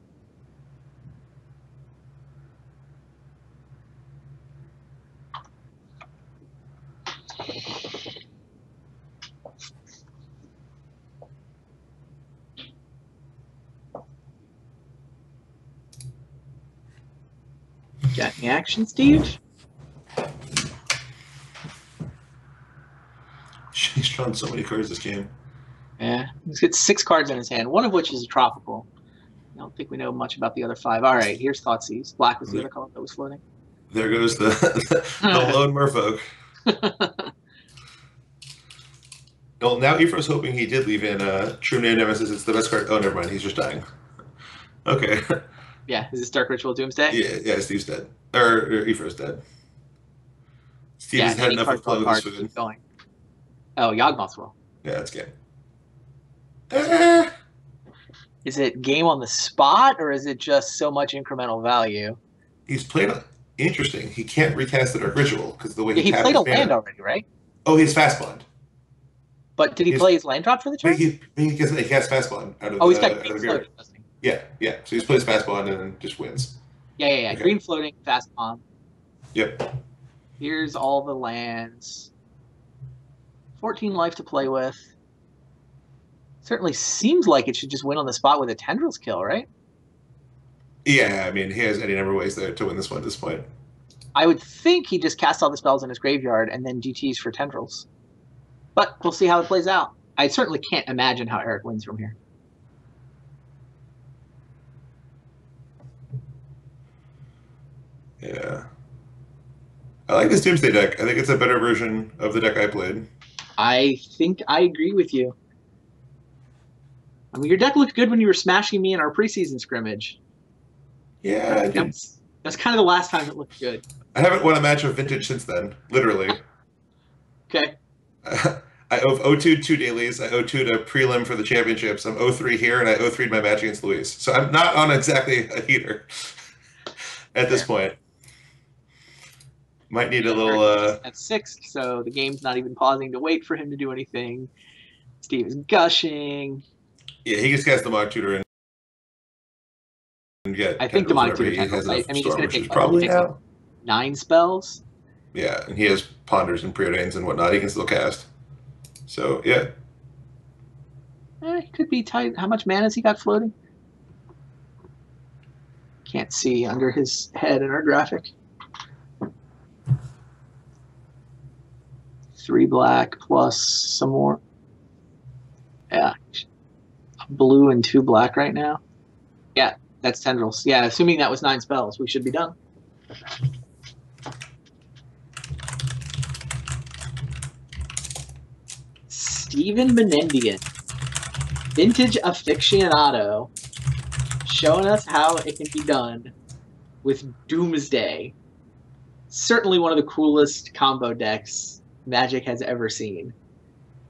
Got any action, Steve? He's drawn so many cards this game. Yeah, he's got 6 cards in his hand, one of which is a tropical. I don't think we know much about the other 5. All right, here's Thoughtseize. Black was the other color that was floating. There goes the lone merfolk. Well, now Ephraim's hoping he did leave in True Name Nemesis. It's the best card. Oh, never mind. He's just dying. Okay. Yeah, is this Dark Ritual Doomsday? Yeah, Steve's dead. Or Ephraim's dead. Steve Yeah, has had any enough card of playing card, with his food. keep going. Oh, Yawgmoth's Will. Yeah, that's game. Is it game on the spot, or is it just so much incremental value? He's played interesting. He can't recast the Dark Ritual because the way He tapped played a his mana. land already, right? Oh, he's fast blind. But did he play his land drop for the turn? He casts fast blind out of he's the, got out of the green beard. Yeah. So he plays fast blind and then just wins. Yeah. Okay. Green floating, fast bomb. Yep. Here's all the lands. 14 life to play with. Certainly seems like it should just win on the spot with a Tendrils kill, right? Yeah, I mean, he has any number of ways to win this one at this point. I would think he just casts all the spells in his graveyard and then DTs for Tendrils. But we'll see how it plays out. I certainly can't imagine how Eric wins from here. Yeah. I like this Doomsday deck. I think it's a better version of the deck I played. I think I agree with you. I mean, your deck looked good when you were smashing me in our preseason scrimmage. Yeah, that's kind of the last time it looked good. I haven't won a match of Vintage since then, literally. Okay. I owe 0-2 2 dailies. I 0-2 to prelim for the championships. I'm 0-3 here, and I 0-3 my match against Luis. So I'm not on exactly a heater at this point. Might need a little... At 6, so the game's not even pausing to wait for him to do anything. Steve is gushing. Yeah, he just cast the Demonic Tutor and get... I think Demonic Tutor has I mean, he's going to take probably like 9 spells. Yeah, and he has Ponders and Preordains and whatnot. He can still cast. So, yeah. It could be tight. How much mana has he got floating? Can't see under his head in our graphic. 3 black plus some more. Yeah. Blue and 2 black right now. Yeah, that's Tendrils. Yeah, assuming that was 9 spells, we should be done. Steven Menendian, vintage aficionado, showing us how it can be done with Doomsday. Certainly one of the coolest combo decks Magic has ever seen.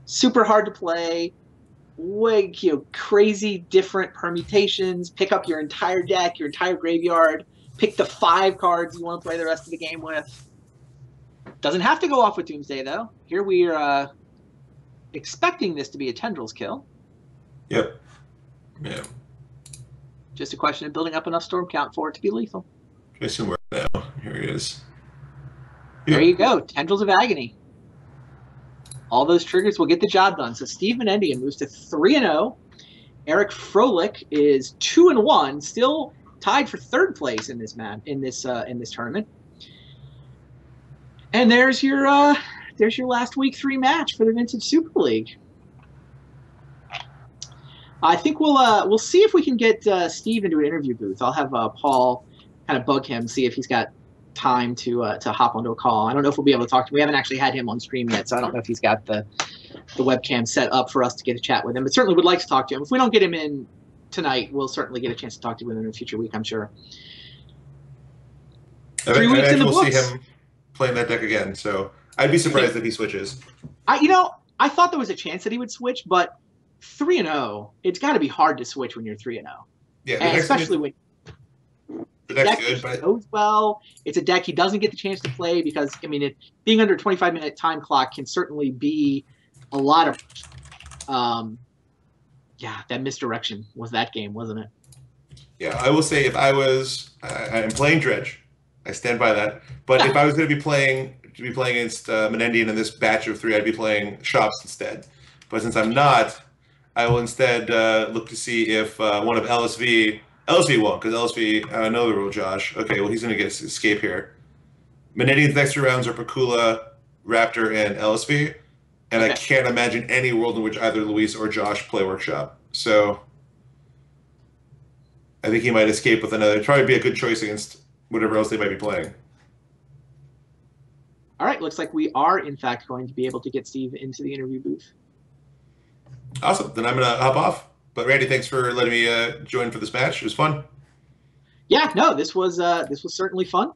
Super hard to play, way crazy different permutations. Pick up your entire deck, your entire graveyard. Pick the 5 cards you want to play the rest of the game with. Doesn't have to go off with Doomsday though. Here we are expecting this to be a Tendrils kill. Yep. Yeah. Just a question of building up enough storm count for it to be lethal. Jason, where now? Here he is. There you go. Tendrils of Agony. All those triggers will get the job done. So Steve Menendian moves to 3-0. Eric Froehlich is 2-1, still tied for 3rd place in this tournament. And there's your last week 3 match for the Vintage Super League. I think we'll see if we can get Steve into an interview booth. I'll have Paul kind of bug him, see if he's got time to hop onto a call. I don't know if we'll be able to talk to him. We haven't actually had him on stream yet, so I don't know if he's got the webcam set up for us to get a chat with him. But certainly would like to talk to him. If we don't get him in tonight, we'll certainly get a chance to talk to him in a future week, I'm sure. 3 weeks in the books. We'll see him playing that deck again, so I'd be surprised if he switches. I thought there was a chance that he would switch, but 3-0, it's got to be hard to switch when you're 3-0. Yeah, and especially when the deck's good, but goes well. It's a deck he doesn't get the chance to play because, I mean, being under a 25-minute time clock can certainly be a lot of, that misdirection was that game, wasn't it? Yeah, I will say if I'm playing Dredge, I stand by that. But if I was going to be playing against Menendian in this batch of 3, I'd be playing Shops instead. But since I'm not, I will instead look to see if one of LSV won't, because LSV, I know the rule, Josh. Okay, well, he's going to get escape here. Menendian's next 3 rounds are Pakula, Raptor, and LSV. and I Okay. can't imagine any world in which either Luis or Josh play Workshop. So I think he might escape with another. It'd probably be a good choice against whatever else they might be playing. All right. Looks like we are, in fact, going to be able to get Steve into the interview booth. Awesome. Then I'm gonna hop off. But Randy, thanks for letting me join for this match. It was fun. Yeah, no, this was certainly fun.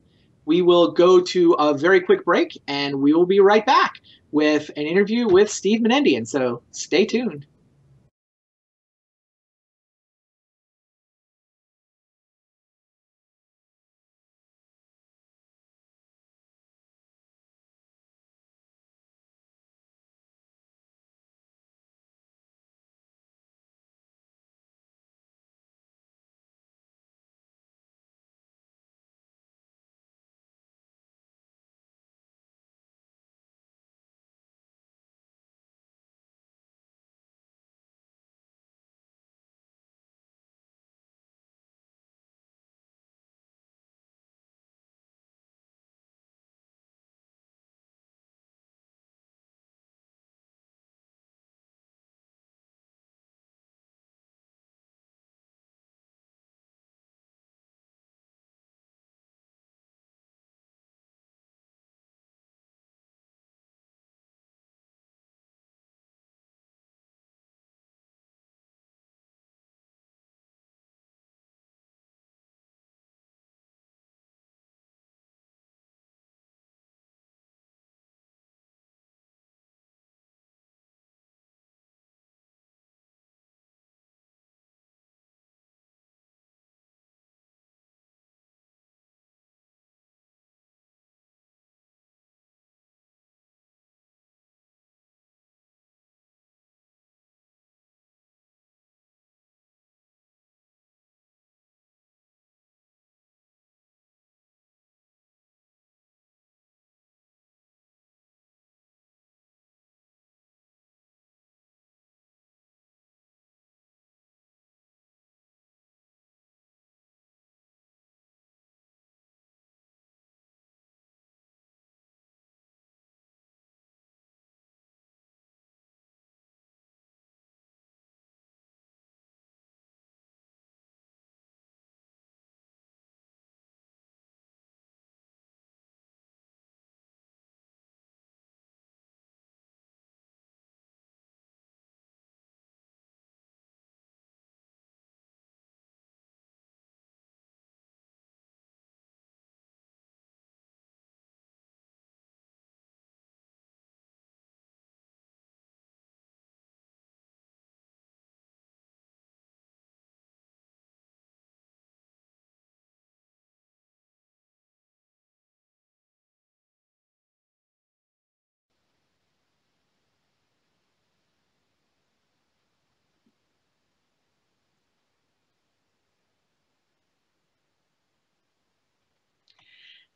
We will go to a very quick break, and we will be right back with an interview with Steve Menendian. So stay tuned.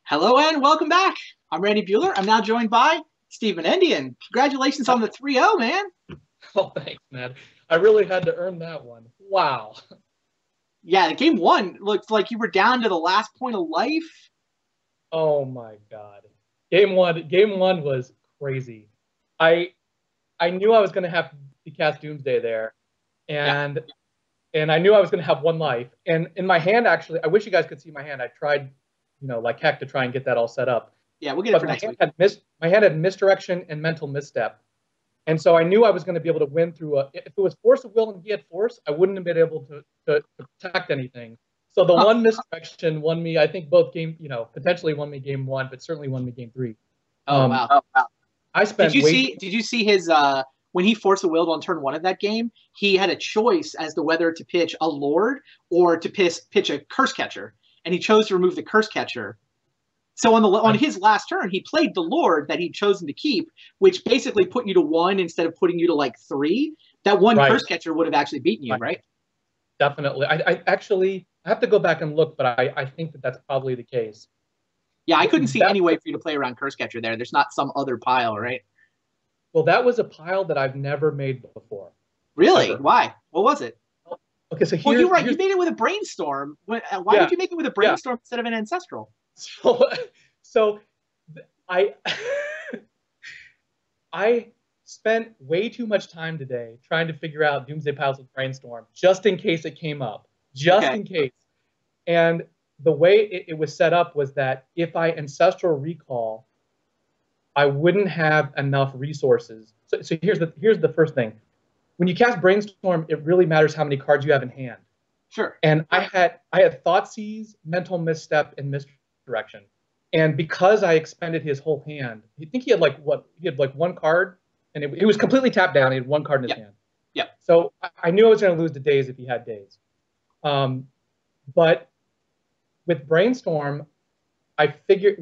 Hello and welcome back. I'm Randy Bueller. I'm now joined by Steve Menendian. Congratulations on the 3-0, man. Oh, thanks, man. I really had to earn that one. Wow. Yeah, game one looked like you were down to the last point of life. Oh my God. Game one was crazy. I knew I was gonna have to cast Doomsday there. And I knew I was gonna have one life. And in my hand, actually, I wish you guys could see my hand. I tried, like heck to try and get that all set up. Yeah, we'll get it for next week. My hand had misdirection and mental misstep. And so I knew I was going to be able to win through if it was Force of Will and he had Force, I wouldn't have been able to protect anything. So the one misdirection won me, I think both potentially won me game one, but certainly won me game three. Wow. I spent Did you see his when he forced the willed on turn one of that game, he had a choice as to whether to pitch a Lord or to pitch a Curse Catcher. And he chose to remove the Curse Catcher. So on his last turn, he played the Lord that he'd chosen to keep, which basically put you to 1 instead of putting you to like 3. That one Curse Catcher would have actually beaten you, right? Definitely. I have to go back and look, but I think that's probably the case. Yeah, I couldn't see any way for you to play around Curse Catcher there. There's not some other pile, right? Well, that was a pile that I've never made before. Really? Ever. Why? What was it? Okay, so you're right. You made it with a Brainstorm. Why did you make it with a Brainstorm instead of an Ancestral? So I spent way too much time today trying to figure out Doomsday Piles with Brainstorm, just in case it came up, just in case. And the way it was set up was that if I Ancestral Recall, I wouldn't have enough resources. So here's the first thing. When you cast Brainstorm, it really matters how many cards you have in hand. Sure. And I had Thoughtseize, Mental Misstep, and Misdirection. And because I expended his whole hand, I think he had like one card, and it was completely tapped down. He had one card in his hand. Yeah. So I knew I was going to lose to Daze if he had Daze. But with Brainstorm, I figured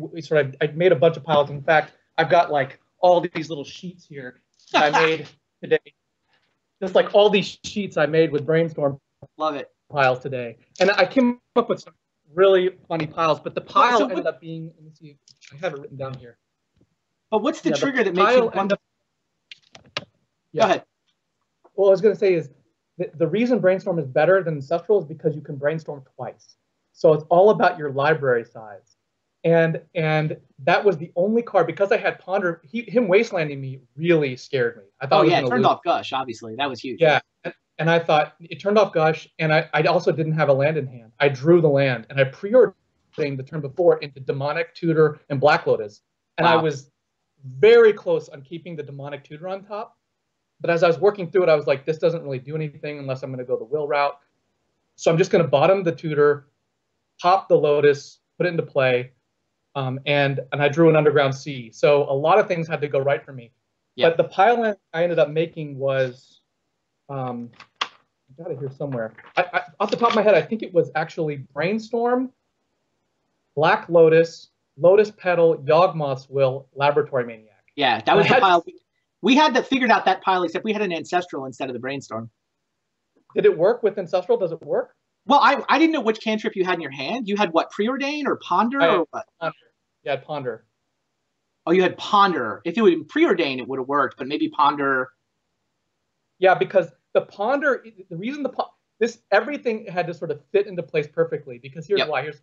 I made a bunch of piles. In fact, I've got like all these little sheets here that I made today. Just like all these sheets I made with Brainstorm. Love it. Piles today. And I came up with some really funny piles, but the pile ended up being, let me see, I have it written down here. But what's the trigger that makes you want to... Go ahead. Well, I was going to say is the reason Brainstorm is better than Ancestral is because you can Brainstorm twice. So it's all about your library size. And that was the only card, because I had Ponder, him wastelanding me really scared me. I thought it turned off Gush, obviously. That was huge. Yeah. And I thought it turned off Gush, and I also didn't have a land in hand. I drew the land, and I pre-ordered the turn before into Demonic Tutor and Black Lotus. And I was very close on keeping the Demonic Tutor on top. But as I was working through it, I was like, this doesn't really do anything unless I'm going to go the Will route. So I'm just going to bottom the Tutor, pop the Lotus, put it into play, and I drew an Underground Sea. So a lot of things had to go right for me. But the pile I ended up making was... I got it here somewhere. Off the top of my head, I think it was actually Brainstorm, Black Lotus, Lotus Petal, Yawgmoth's Will, Laboratory Maniac. Yeah, that was the pile. We had that figured out, that pile, except we had an Ancestral instead of the Brainstorm. Did it work with Ancestral? Does it work? Well, I didn't know which cantrip you had in your hand. You had what, Preordain or Ponder or what? Ponder. Yeah, Ponder. Oh, you had Ponder. If it would have been Preordain, it would have worked, but maybe Ponder. Yeah, because the Ponder, the reason everything had to sort of fit into place perfectly, because here's why. Here's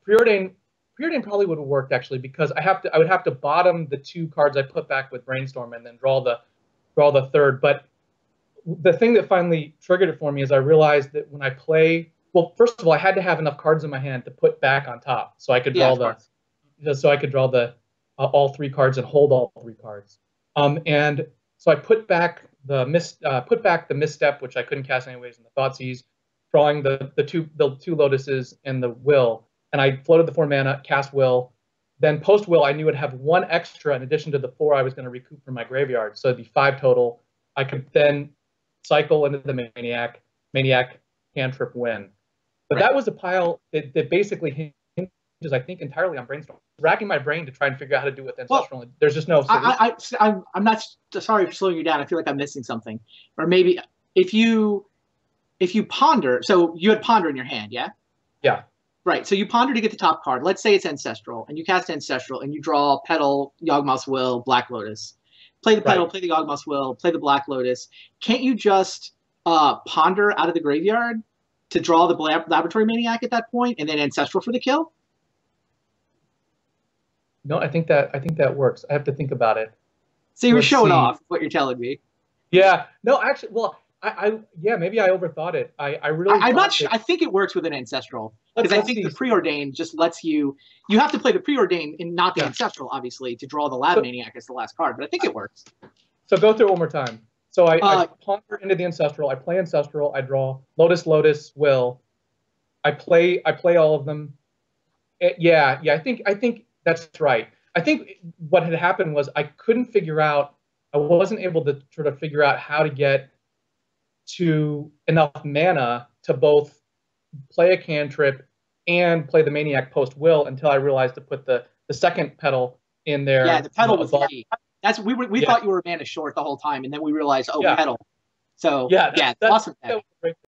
Preordain probably would have worked actually, because I would have to bottom the two cards I put back with Brainstorm and then draw the third. But the thing that finally triggered it for me is I realized that when I play, well, first of all, I had to have enough cards in my hand to put back on top, so I could draw the all three cards and hold all three cards. And so I put back the Misstep, which I couldn't cast anyways, and the Thoughtseize, drawing the two Lotuses and the Will, and I floated the 4 mana, cast Will. Then post Will, I knew I'd have 1 extra in addition to the 4 I was going to recoup from my graveyard, so it'd be 5 total. I could then cycle into the Maniac cantrip win. But that was a pile that basically hinges, I think, entirely on Brainstorm. Racking my brain to try and figure out how to do it with Ancestral. Well, there's just no solution. I'm not sorry for slowing you down. I feel like I'm missing something. Or maybe if you Ponder, so you had Ponder in your hand, yeah? Yeah. Right, so you Ponder to get the top card. Let's say it's Ancestral, and you cast Ancestral, and you draw Petal, Yawgmoth's Will, Black Lotus. Play the Petal, play the Yawgmoth's Will, play the Black Lotus. Can't you just Ponder out of the graveyard to draw the Laboratory Maniac at that point, and then Ancestral for the kill? No, I think that works. I have to think about it. So you were showing off what you're telling me. Yeah. No, actually, well, maybe I overthought it. I'm not sure. I think it works with an Ancestral, because I think the Preordain just lets you have to play the Preordain and not the Ancestral, obviously, to draw the Lab Maniac as the last card, but I think it works. So go through it one more time. So I Ponder into the Ancestral, I play Ancestral, I draw Lotus, Will. I play all of them. I think that's right. I think what had happened was I wasn't able to sort of figure out how to get to enough mana to both play a cantrip and play the Maniac post Will until I realized to put the second Petal in there. Yeah, the Petal was key. We thought you were mana short the whole time, and then we realized, Petal. So that's awesome.